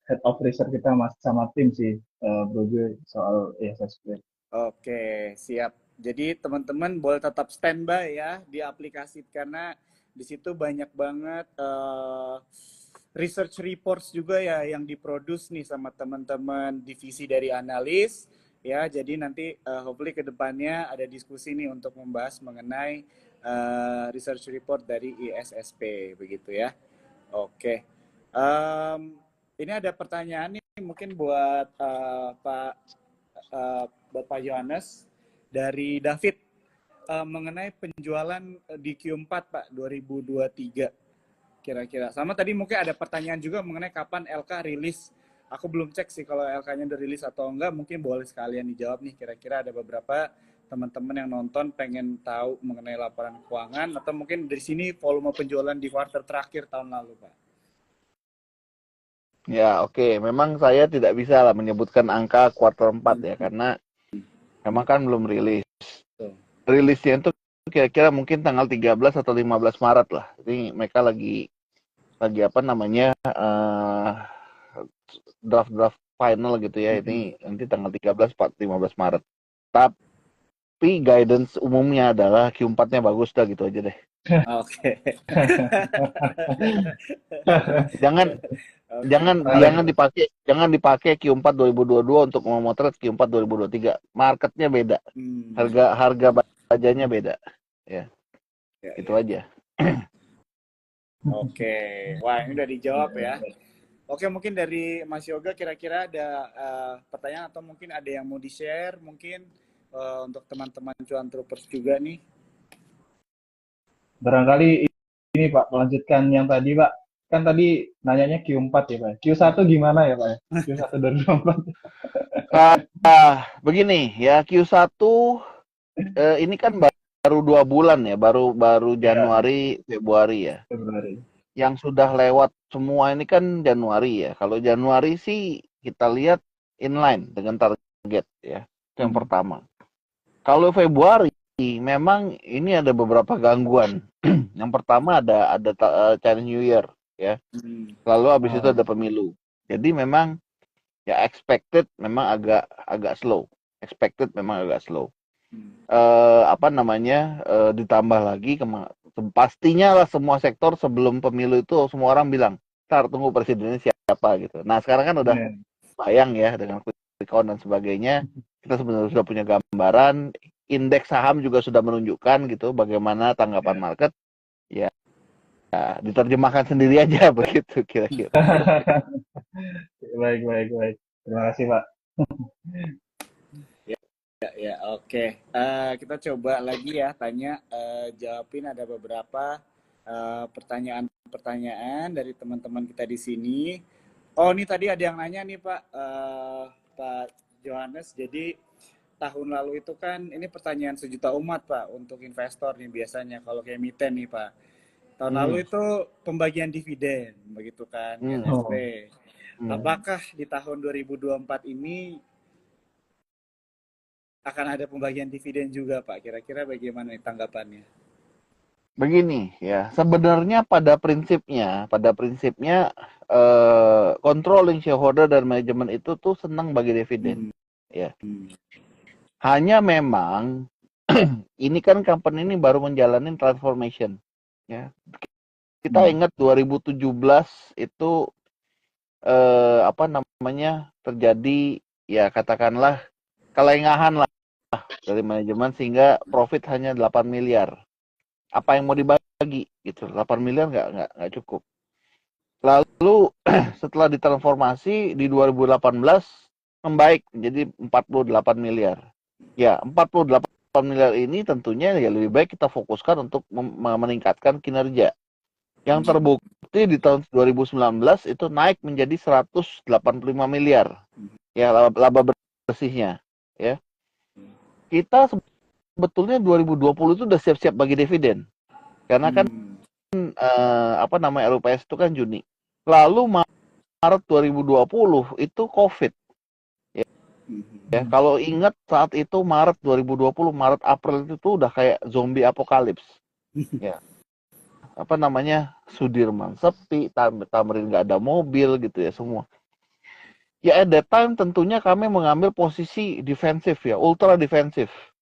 head of research kita sama tim sih, Bro Joy, soal ISSP. Oke, siap. Jadi teman-teman boleh tetap standby ya di aplikasi karena di situ banyak banget research reports juga ya yang diproduce nih sama teman-teman divisi dari analis ya. Jadi nanti hopefully ke depannya ada diskusi nih untuk membahas mengenai research report dari ISSP begitu ya. Oke. Ini ada pertanyaan nih mungkin buat Bapak Yohanes dari David mengenai penjualan di Q4 Pak 2023 kira-kira. Sama tadi mungkin ada pertanyaan juga mengenai kapan LK rilis. Aku belum cek sih kalau LK-nya udah rilis atau enggak, mungkin boleh sekalian dijawab nih. Kira-kira ada beberapa teman-teman yang nonton pengen tahu mengenai laporan keuangan atau mungkin dari sini volume penjualan di kuartal terakhir tahun lalu Pak. Ya oke. Memang saya tidak bisa lah menyebutkan angka kuartal 4 ya, karena memang kan belum rilis. Rilisnya itu kira-kira mungkin tanggal 13 atau 15 Maret lah. Ini mereka lagi apa namanya draft final gitu ya. Ini nanti tanggal 13 15 Maret. Tapi Tapi guidance umumnya adalah Q4-nya bagus dah gitu aja deh. Oke. Jangan Oke. jangan dipakai Q4 2022 untuk memotret Q4 2023. Marketnya beda. Harga bajanya beda. Ya, Ya, itu ya. aja. Oke. Wah, ini udah dijawab ya. Oke, mungkin dari Mas Yoga kira-kira ada pertanyaan atau mungkin ada yang mau di-share mungkin untuk teman-teman cuan troopers juga nih. Barangkali ini Pak, melanjutkan yang tadi Pak. Kan tadi nanyanya Q4 ya Pak. Q1 gimana ya Pak? Q1 2024. Begini ya, Q1 ini kan baru 2 bulan ya, baru Januari, Februari ya. Februari. Yang sudah lewat semua ini kan Januari ya. Kalau Januari sih kita lihat inline dengan target ya. Itu yang pertama. Kalau Februari memang ini ada beberapa gangguan. Yang pertama ada Chinese New Year ya. Lalu habis itu ada pemilu. Jadi memang ya expected memang agak slow. Expected memang agak slow. Ditambah lagi pastinya lah semua sektor sebelum pemilu itu semua orang bilang, "Tar, tunggu presidennya siapa," gitu. Nah, sekarang kan udah bayang ya dengan quick count dan sebagainya. Kita sebenarnya sudah punya gambaran, indeks saham juga sudah menunjukkan gitu bagaimana tanggapan market. Ya, diterjemahkan sendiri aja begitu kira-kira. Baik. Terima kasih Pak. Ya, oke. Kita coba lagi ya tanya, jawabin ada beberapa pertanyaan-pertanyaan dari teman-teman kita di sini. Oh, ini tadi ada yang nanya nih Pak, Pak Johannes. Jadi tahun lalu itu kan ini pertanyaan sejuta umat Pak untuk investor nih biasanya kalau kayak emiten nih Pak. Tahun lalu itu pembagian dividen begitu kan, RSP. Apakah di tahun 2024 ini akan ada pembagian dividen juga Pak? Kira-kira bagaimana nih tanggapannya? Begini ya, sebenarnya pada prinsipnya controlling shareholder dan manajemen itu tuh senang bagi dividen. Ya. Hanya memang ini kan company ini baru menjalani transformation. Ya. Kita ingat 2017 itu terjadi ya katakanlah kelengahan lah dari manajemen sehingga profit hanya 8 miliar. Apa yang mau dibagi gitu? 8 miliar nggak cukup. Lalu setelah ditransformasi di 2018 membaik menjadi 48 miliar. Ya, 48 miliar ini tentunya ya lebih baik kita fokuskan untuk meningkatkan kinerja. Yang terbukti di tahun 2019 itu naik menjadi 185 miliar. Ya, laba bersihnya, ya. Kita sebetulnya 2020 itu udah siap-siap bagi dividen. Karena kan RUPS itu kan Juni. Lalu Maret 2020 itu COVID. Ya, kalau ingat saat itu Maret 2020, Maret April itu udah kayak zombie apokalips. Ya. Sudirman sepi, Tamrin nggak ada mobil gitu ya semua. Ya at that time tentunya kami mengambil posisi defensif ya, ultra defensif.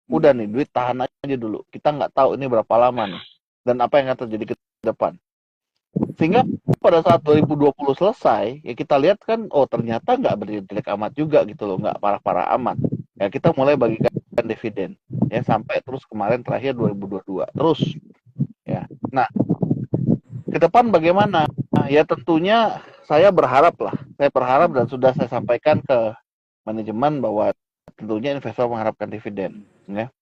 Udah nih, duit tahan aja dulu. Kita nggak tahu ini berapa lama nih. Dan apa yang akan terjadi ke depan. Sehingga pada saat 2020 selesai, ya kita lihat kan, oh ternyata nggak berjelek amat juga gitu loh, nggak parah-parah amat. Ya kita mulai bagikan dividen. Ya sampai terus kemarin terakhir 2022. Terus. Ya. Nah, ke depan bagaimana? Ya tentunya saya berharap dan sudah saya sampaikan ke manajemen bahwa tentunya investor mengharapkan dividen. Ya.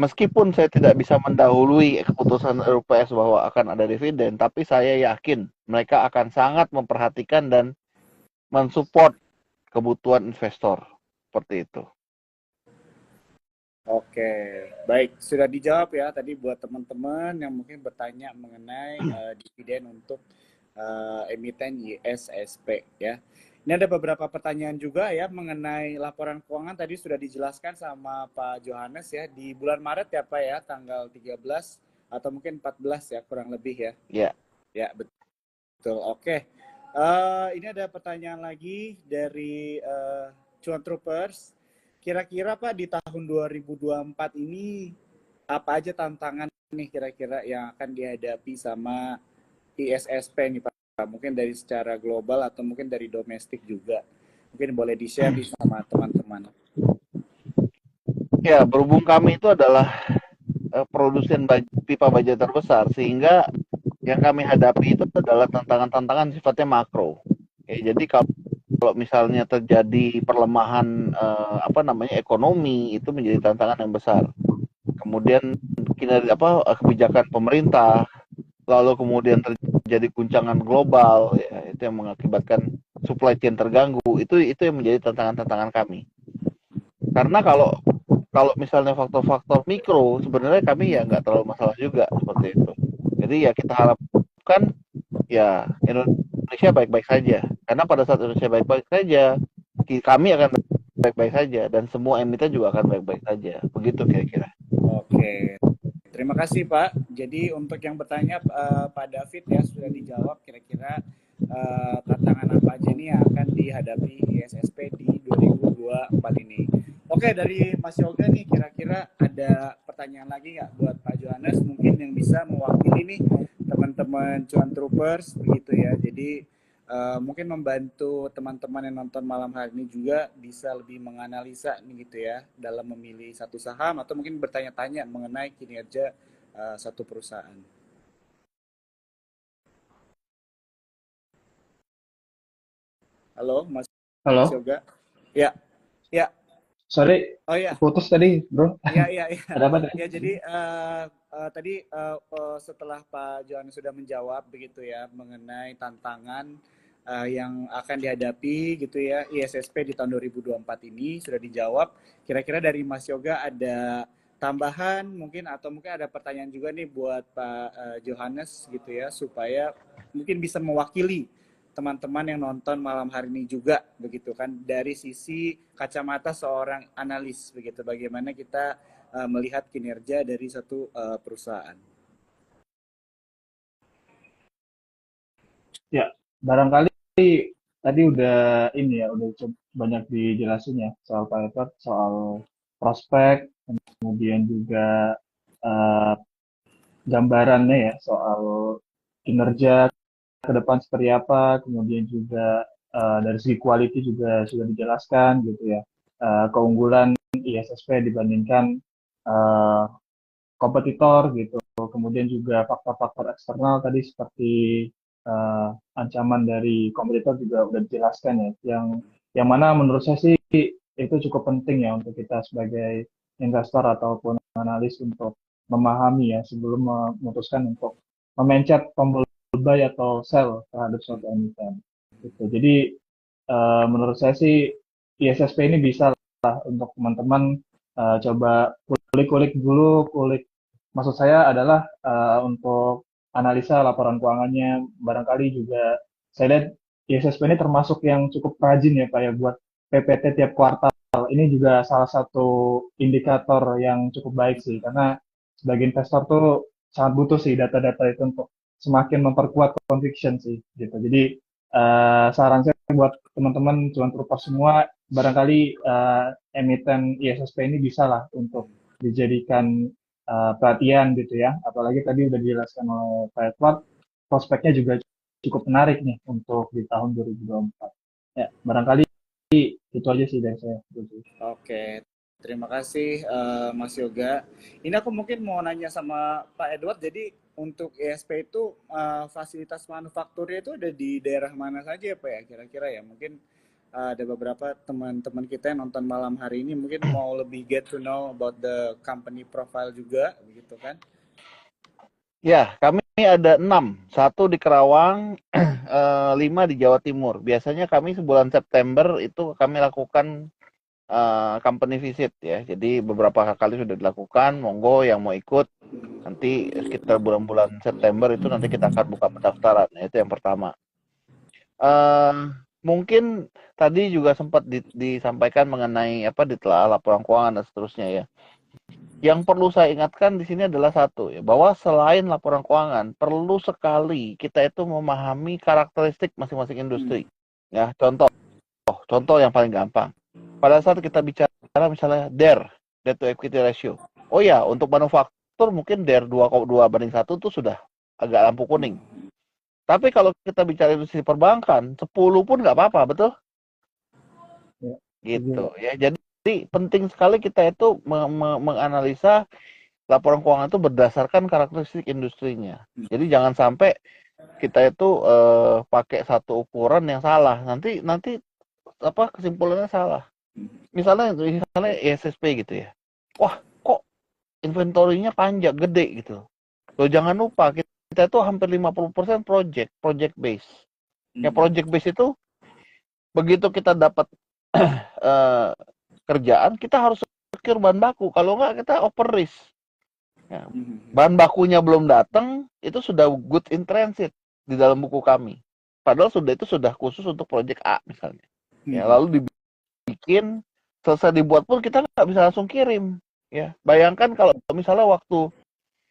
Meskipun saya tidak bisa mendahului keputusan RUPS bahwa akan ada dividen, tapi saya yakin mereka akan sangat memperhatikan dan mensupport kebutuhan investor. Seperti itu. Oke, baik. Sudah dijawab ya tadi buat teman-teman yang mungkin bertanya mengenai dividen untuk emiten YSSP ya. Ini ada beberapa pertanyaan juga ya mengenai laporan keuangan tadi sudah dijelaskan sama Pak Johannes ya di bulan Maret ya Pak ya tanggal 13 atau mungkin 14 ya kurang lebih ya. Ya. Ya betul. Oke. Ini ada pertanyaan lagi dari Cuan Troopers. kira-kira Pak di tahun 2024 ini apa aja tantangan nih kira-kira yang akan dihadapi sama ISSP nih Pak? Mungkin dari secara global atau mungkin dari domestik juga. Mungkin boleh di-share sama teman-teman. Ya, berhubung kami itu adalah produsen pipa baja terbesar, sehingga yang kami hadapi itu adalah tantangan-tantangan sifatnya makro. Jadi kalau misalnya terjadi perlemahan ekonomi, itu menjadi tantangan yang besar. Kemudian kebijakan pemerintah, lalu kemudian terjadi guncangan global, ya, itu yang mengakibatkan supply chain terganggu. Itu yang menjadi tantangan-tantangan kami. Karena kalau misalnya faktor-faktor mikro, sebenarnya kami ya nggak terlalu masalah juga seperti itu. Jadi ya kita harapkan ya Indonesia baik-baik saja. Karena pada saat Indonesia baik-baik saja, kami akan baik-baik saja dan semua emiten juga akan baik-baik saja. Begitu kira-kira. Oke. Terima kasih Pak. Jadi untuk yang bertanya Pak David ya sudah dijawab kira-kira tantangan apa aja nih yang akan dihadapi ISSP di 2024 ini. Oke, dari Mas Yoga nih kira-kira ada pertanyaan lagi nggak buat Pak Johannes mungkin yang bisa mewakili nih teman-teman Cuan Troopers begitu ya. Jadi mungkin membantu teman-teman yang nonton malam hari ini juga bisa lebih menganalisa nih gitu ya dalam memilih satu saham atau mungkin bertanya-tanya mengenai kinerja satu perusahaan. Halo, Mas Halo, Yoga. Ya, ya. sorry, Oh ya, putus tadi, bro. ya, ya, ya. Ada apa tadi? Ya, jadi tadi setelah Pak Johannes sudah menjawab begitu ya mengenai tantangan yang akan dihadapi gitu ya ISSP di tahun 2024 ini sudah dijawab. Kira-kira dari Mas Yoga ada tambahan mungkin atau mungkin ada pertanyaan juga nih buat Pak Johannes gitu ya supaya mungkin bisa mewakili teman-teman yang nonton malam hari ini juga begitu kan dari sisi kacamata seorang analis begitu bagaimana kita melihat kinerja dari satu perusahaan. Ya, barangkali tadi udah ini ya, udah banyak dijelasin ya soal Pak Edward, soal prospek, kemudian juga eh, gambarannya ya soal kinerja ke depan seperti apa, kemudian juga dari segi quality juga sudah dijelaskan gitu ya. Keunggulan ISSP dibandingkan eh, kompetitor gitu. Kemudian juga faktor-faktor eksternal tadi seperti ancaman dari kompetitor juga udah dijelaskan ya. Yang mana menurut saya sih itu cukup penting ya untuk kita sebagai investor ataupun analis untuk memahami ya sebelum memutuskan untuk memencet tombol buy atau sell terhadap suatu emiten. Gitu. Jadi menurut saya sih ISSP ini bisa lah untuk teman-teman coba kulik-kulik dulu, maksud saya adalah untuk analisa laporan keuangannya, barangkali juga saya lihat ISSP ini termasuk yang cukup rajin ya Pak ya buat PPT tiap kuartal. Ini juga salah satu indikator yang cukup baik sih, karena sebagai investor tuh sangat butuh sih data-data itu untuk semakin memperkuat conviction sih gitu. Jadi saran saya buat teman-teman cuan trooper semua, barangkali emiten ISSP ini bisa lah untuk dijadikan perhatian gitu ya. Apalagi tadi udah dijelaskan oleh Pak Edward, prospeknya juga cukup menarik nih untuk di tahun 2024. Ya, barangkali itu aja sih dari saya. Oke, terima kasih Mas Yoga. Ini aku mungkin mau nanya sama Pak Edward. Jadi untuk ISP itu fasilitas manufakturnya itu ada di daerah mana saja ya Pak ya kira-kira ya? Mungkin ada beberapa teman-teman kita yang nonton malam hari ini mungkin mau lebih get to know about the company profile juga, begitu kan? Ya, kami ada 6. 1 di Kerawang, 5 di Jawa Timur. Biasanya kami sebulan September itu kami lakukan company visit ya. Jadi beberapa kali sudah dilakukan. Monggo yang mau ikut nanti sekitar bulan-bulan September itu nanti kita akan buka pendaftaran. Itu yang pertama. Mungkin tadi juga sempat disampaikan mengenai ditelaah laporan keuangan dan seterusnya ya. Yang perlu saya ingatkan di sini adalah satu ya, bahwa selain laporan keuangan perlu sekali kita itu memahami karakteristik masing-masing industri. Ya, contoh yang paling gampang. Pada saat kita bicara bicara misalnya debt to equity ratio. Oh ya, untuk manufaktur mungkin DER 2,2/1 tuh sudah agak lampu kuning. Tapi kalau kita bicara industri perbankan, 10 pun nggak apa-apa, betul? Ya, Gitu ya. Jadi penting sekali kita itu menganalisa laporan keuangan itu berdasarkan karakteristik industrinya. Jadi jangan sampai kita itu pakai satu ukuran yang salah. Nanti apa kesimpulannya salah. Misalnya ISSP gitu ya. Wah, kok inventory-nya panjang, gede gitu. Loh, jangan lupa kita itu hampir 50% project base. Ya project base itu begitu kita dapat kerjaan, kita harus secure bahan baku. Kalau nggak, kita over risk. Ya, bahan bakunya belum datang, itu sudah good in transit di dalam buku kami. Padahal itu sudah khusus untuk project A misalnya. Ya, lalu dibikin, selesai dibuat pun kita nggak bisa langsung kirim. Ya, bayangkan kalau misalnya waktu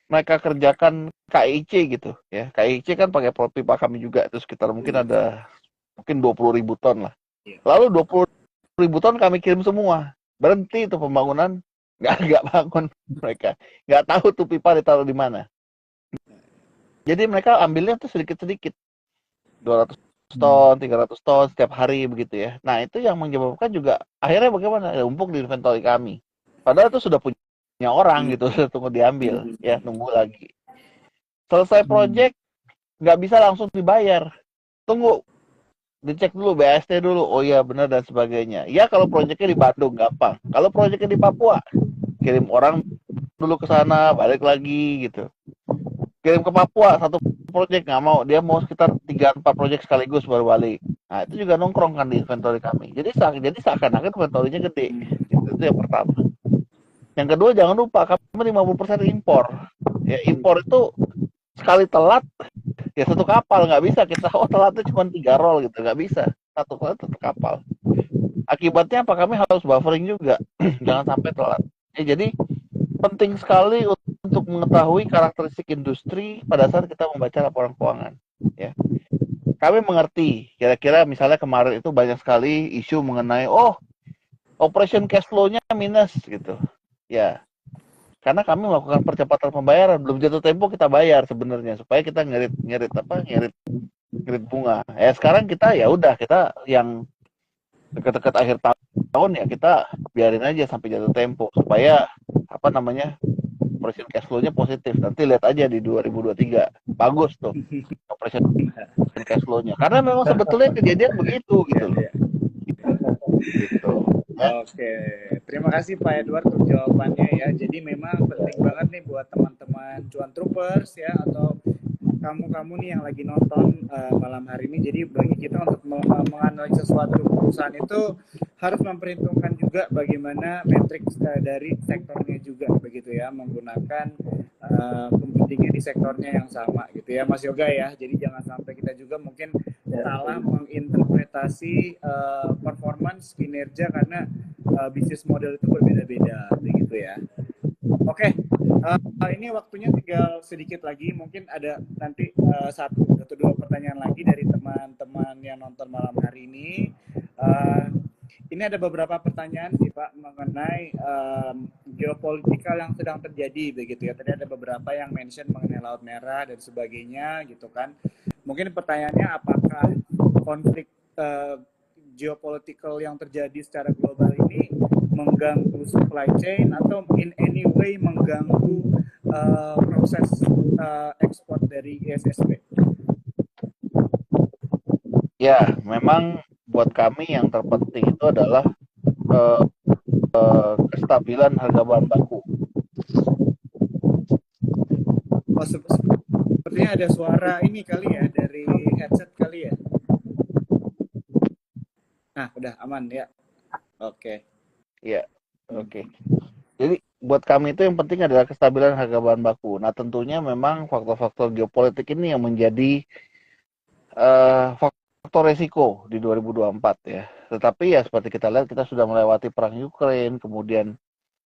mereka kerjakan KIC gitu, ya KIC kan pakai pipa kami juga, itu sekitar mungkin 20.000 ton lah. Lalu 20.000 ton kami kirim semua, berhenti itu pembangunan, nggak bangun mereka, nggak tahu tuh pipa ditaruh di mana. Jadi mereka ambilnya tuh sedikit-sedikit, 200 ton, 300 ton setiap hari begitu ya. Nah itu yang menyebabkan juga akhirnya bagaimana, numpuk di inventory kami. Padahal itu sudah punya orang gitu, tunggu diambil, ya nunggu lagi. Selesai project, nggak bisa langsung dibayar. Tunggu, dicek dulu BAST dulu, oh iya benar dan sebagainya. Ya kalau proyeknya di Bandung gampang. Kalau proyeknya di Papua, kirim orang dulu ke sana, balik lagi gitu. Kirim ke Papua satu proyek nggak mau, dia mau sekitar 3-4 proyek sekaligus baru balik. Nah itu juga nongkrong kan di inventory kami. Jadi seakan-akan inventory-nya gede. Itu yang pertama. Yang kedua jangan lupa kami 50% impor. Ya impor itu sekali telat ya satu kapal, nggak bisa kita telatnya cuma 3 roll gitu, nggak bisa satu kapal. Akibatnya apa, kami harus buffering juga jangan sampai telat. Jadi penting sekali untuk mengetahui karakteristik industri pada saat kita membaca laporan keuangan ya. Kami mengerti kira-kira misalnya kemarin itu banyak sekali isu mengenai operation cash flow-nya minus gitu ya, karena kami melakukan percepatan pembayaran, belum jatuh tempo kita bayar sebenarnya supaya kita ngerit bunga. Ya sekarang kita ya udah, kita yang dekat-dekat akhir tahun ya kita biarin aja sampai jatuh tempo supaya apa namanya operation cash flow-nya positif. Nanti lihat aja di 2023 bagus tuh operation cash flow-nya, karena memang sebetulnya kejadian begitu gitu loh. Gitu. Oke, terima kasih Pak Edward untuk jawabannya ya. Jadi memang penting banget nih buat teman-teman Cuan Troopers ya, atau kamu nih yang lagi nonton malam hari ini. Jadi bagi kita untuk menganalisa suatu perusahaan itu harus memperhitungkan juga bagaimana metrik dari sektornya juga begitu ya, menggunakan pembandingnya di sektornya yang sama gitu ya Mas Yoga ya. Jadi jangan sampai kita juga mungkin salah menginterpretasi performance kinerja karena bisnis model itu berbeda-beda begitu ya. Oke, ini waktunya tinggal sedikit lagi, mungkin ada nanti satu atau dua pertanyaan lagi dari teman-teman yang nonton malam hari ini. Ini ada beberapa pertanyaan sih Pak mengenai geopolitikal yang sedang terjadi begitu ya. Tadi ada beberapa yang mention mengenai Laut Merah dan sebagainya gitu kan. Mungkin pertanyaannya, apakah konflik geopolitikal yang terjadi secara global ini mengganggu supply chain atau in any way mengganggu proses ekspor dari ISSP? Ya, memang buat kami yang terpenting itu adalah kestabilan harga bahan baku. Oh, sepertinya ada suara ini kali ya dari headset kali ya. Nah, udah aman ya. Oke. Ya, oke. Jadi buat kami itu yang penting adalah kestabilan harga bahan baku. Nah, tentunya memang faktor-faktor geopolitik ini yang menjadi faktor resiko di 2024 ya. Tetapi ya seperti kita lihat, kita sudah melewati perang Ukraina, kemudian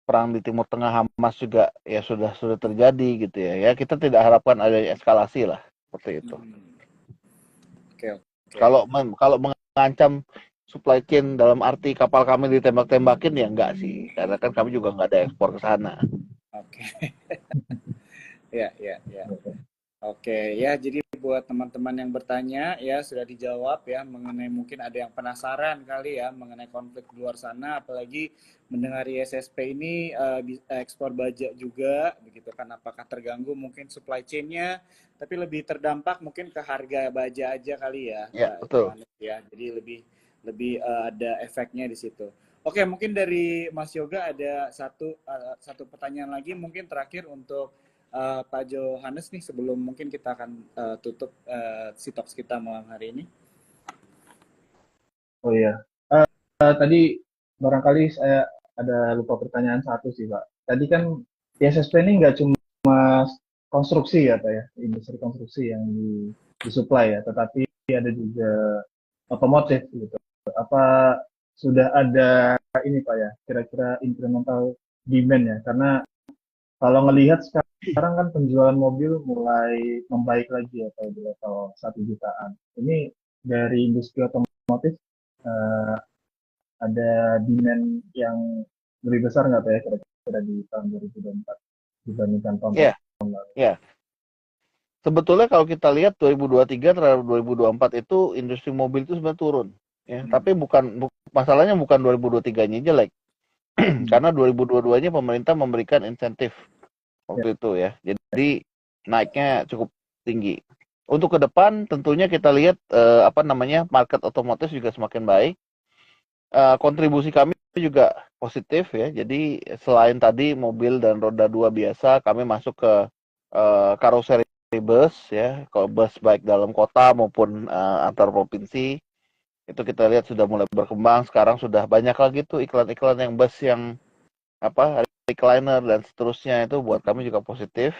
perang di Timur Tengah Hamas juga ya sudah terjadi gitu ya. Ya kita tidak harapkan ada eskalasi lah seperti itu. Oke. Kalau mengancam supply chain dalam arti kapal kami ditembak-tembakin ya enggak sih, karena kan kami juga nggak ada ekspor ke sana. Oke. Ya, ya, ya. Oke, ya jadi buat teman-teman yang bertanya ya sudah dijawab ya mengenai mungkin ada yang penasaran kali ya mengenai konflik di luar sana, apalagi mendengar ISSP ini ekspor baja juga begitu kan, apakah terganggu mungkin supply chain-nya, tapi lebih terdampak mungkin ke harga baja aja kali ya Ya, Pak betul. Johannes ya, jadi lebih lebih ada efeknya di situ. Oke, mungkin dari Mas Yoga ada satu pertanyaan lagi mungkin terakhir untuk Pak Johannes nih sebelum mungkin kita akan tutup si talks kita malam hari ini. Oh iya, tadi barangkali saya ada lupa pertanyaan satu sih Pak. Tadi kan ISSP ini nggak cuma konstruksi ya Pak ya, industri konstruksi yang disuplai ya, tetapi ada juga otomotif gitu. Apa sudah ada ini Pak ya, kira-kira incremental demand ya? Karena kalau ngelihat sekarang kan penjualan mobil mulai membaik lagi ya Pak di level 1 jutaan. Ini dari industri otomotif eh, ada demand yang lebih besar nggak Pak ya kira-kira di tahun 2024 dibandingkan tahun-tahun Ya, lalu? ya. Sebetulnya kalau kita lihat 2023 terhadap 2024 itu industri mobil itu sebenarnya turun. Ya, tapi masalahnya bukan 2023-nya jelek. Karena 2022-nya pemerintah memberikan insentif Ya, waktu itu ya. Jadi naiknya cukup tinggi. Untuk ke depan tentunya kita lihat market otomotif juga semakin baik. Kontribusi kami juga positif ya. Jadi selain tadi mobil dan roda 2 biasa, kami masuk ke karoseri bus ya, kalau bus baik dalam kota maupun antar provinsi. Itu kita lihat sudah mulai berkembang. Sekarang sudah banyak lagi tuh iklan-iklan yang bus yang recliner dan seterusnya, itu buat kami juga positif.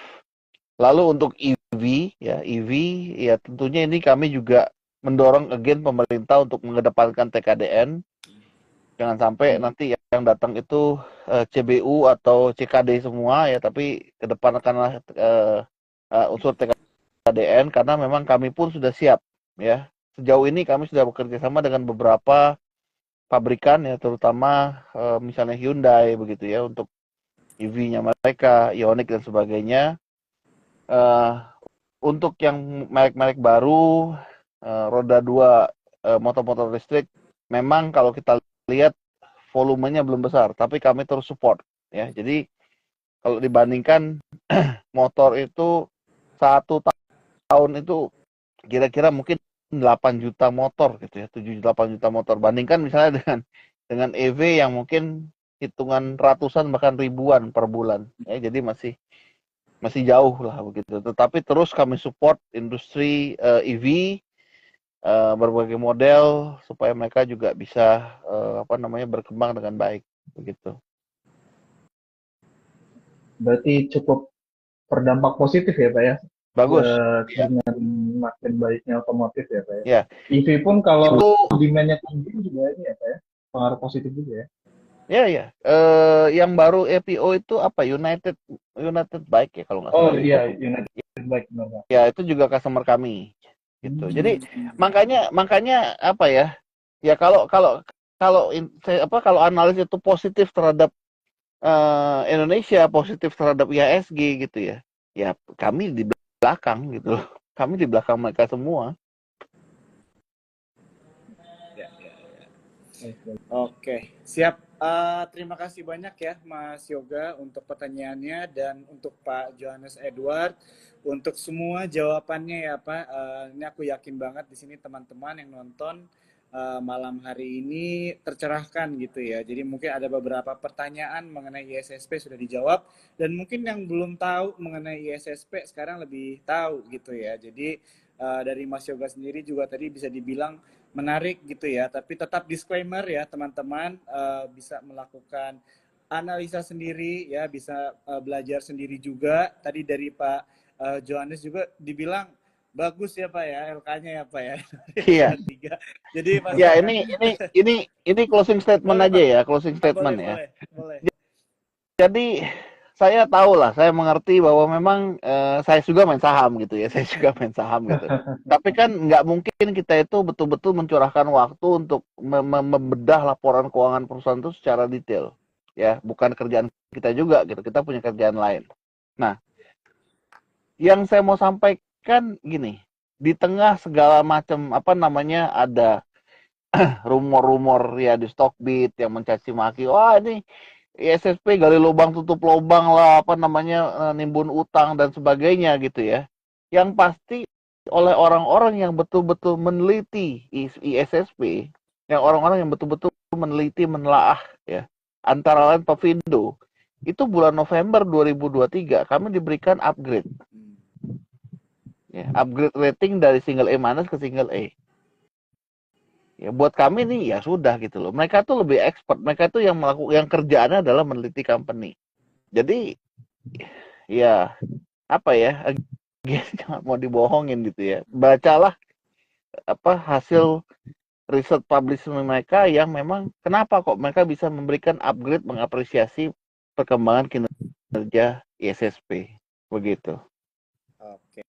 Lalu untuk EV ya tentunya ini kami juga mendorong again pemerintah untuk mengedepankan TKDN. Jangan sampai nanti yang datang itu CBU atau CKD semua ya, tapi kedepankanlah unsur TKDN, karena memang kami pun sudah siap ya. Sejauh ini kami sudah bekerja sama dengan beberapa pabrikan ya, terutama misalnya Hyundai begitu ya, untuk EV-nya mereka, Ioniq dan sebagainya. Untuk yang merek-merek baru, roda 2 motor-motor listrik, memang kalau kita lihat volumenya belum besar, tapi kami terus support ya. Jadi kalau dibandingkan motor itu 1 tahun itu kira-kira mungkin 8 juta motor gitu ya, 7-8 juta motor. Bandingkan misalnya dengan EV yang mungkin hitungan ratusan bahkan ribuan per bulan ya. Jadi masih jauh lah begitu. Tetapi terus kami support industri EV berbagai model supaya mereka juga bisa berkembang dengan baik begitu. berarti cukup berdampak positif ya Pak ya Bagus. dengan makin baiknya otomotif ya Pak ya. Ya. EV pun kalau Itu demand-nya tinggi juga ini ya Pak ya, pengaruh positif juga ya. ya. Yang baru EPO itu apa? United Bike ya kalau nggak Oh salah. iya, United Bike benar Pak. Ya, itu juga customer kami gitu. Jadi makanya apa ya? Ya kalau analis itu positif terhadap Indonesia, positif terhadap IHSG gitu ya. Ya kami di belakang gitu loh. Kami di belakang mereka semua. Oke, siap. Terima kasih banyak ya Mas Yoga untuk pertanyaannya dan untuk Pak Johannes Edward untuk semua jawabannya ya Pak. Ini aku yakin banget di sini teman-teman yang nonton malam hari ini tercerahkan gitu ya. Jadi mungkin ada beberapa pertanyaan mengenai ISSP sudah dijawab dan mungkin yang belum tahu mengenai ISSP sekarang lebih tahu gitu ya. Jadi dari Mas Yoga sendiri juga tadi bisa dibilang menarik gitu ya, tapi tetap disclaimer ya teman-teman, bisa melakukan analisa sendiri ya, bisa belajar sendiri juga. Tadi dari Pak Johannes juga dibilang bagus ya Pak ya LK-nya ya Pak ya. Iya. Jadi ya ini closing statement boleh, aja Pak. ya, closing statement ya. Boleh. Jadi saya tahu lah, saya mengerti bahwa memang saya juga main saham gitu ya, saya juga main saham gitu. Tapi kan nggak mungkin kita itu betul-betul mencurahkan waktu untuk membedah laporan keuangan perusahaan itu secara detail, ya. Bukan kerjaan kita juga gitu, kita punya kerjaan lain. Nah, yang saya mau sampaikan gini, di tengah segala macam apa namanya ada rumor-rumor ya di Stockbit yang mencaci maki, wah ini ISSP gali lubang tutup lubang lah, apa namanya nimbun utang dan sebagainya gitu ya. Yang pasti oleh orang-orang yang betul-betul meneliti ISSP, yang orang-orang yang betul-betul meneliti menelaah ya, antara lain Pavindo, itu bulan November 2023 kami diberikan upgrade. Ya, upgrade rating dari single A minus ke single A. Ya buat kami nih ya sudah gitu loh. Mereka tuh lebih expert. Mereka tuh yang melakukan yang kerjaannya adalah meneliti company. Jadi ya apa ya? Jangan mau dibohongin gitu ya. Bacalah apa hasil riset publishing mereka yang memang kenapa kok mereka bisa memberikan upgrade mengapresiasi perkembangan kinerja ISSP begitu. Oke,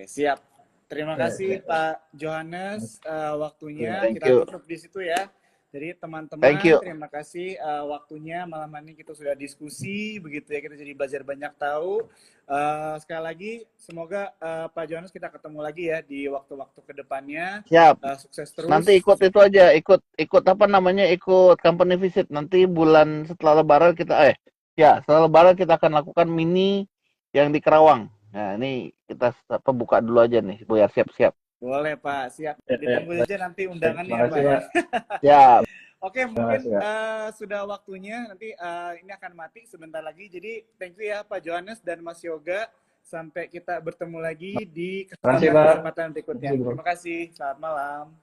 siap. Terima kasih Pak Johannes waktunya. Thank Kita you. tutup di situ ya. Jadi Thank teman-teman, you. terima kasih waktunya malam ini kita sudah diskusi begitu ya. Kita jadi belajar banyak tahu. Sekali lagi semoga Pak Johannes kita ketemu lagi ya di waktu-waktu kedepannya. Siap. Sukses terus. Nanti ikut itu aja, ikut apa namanya, ikut company visit. Nanti bulan setelah Lebaran kita setelah Lebaran kita akan lakukan mini yang di Kerawang. Nah, ini kita buka dulu aja nih, biar siap-siap. Boleh Pak, siap. Ditunggu aja nanti undangannya Terima kasih, Pak. Siap. Oke, mungkin sudah waktunya. Nanti ini akan mati sebentar lagi. Jadi thank you ya Pak Johannes dan Mas Yoga. Sampai kita bertemu lagi di kesempatan berikutnya. Terima kasih. Selamat malam.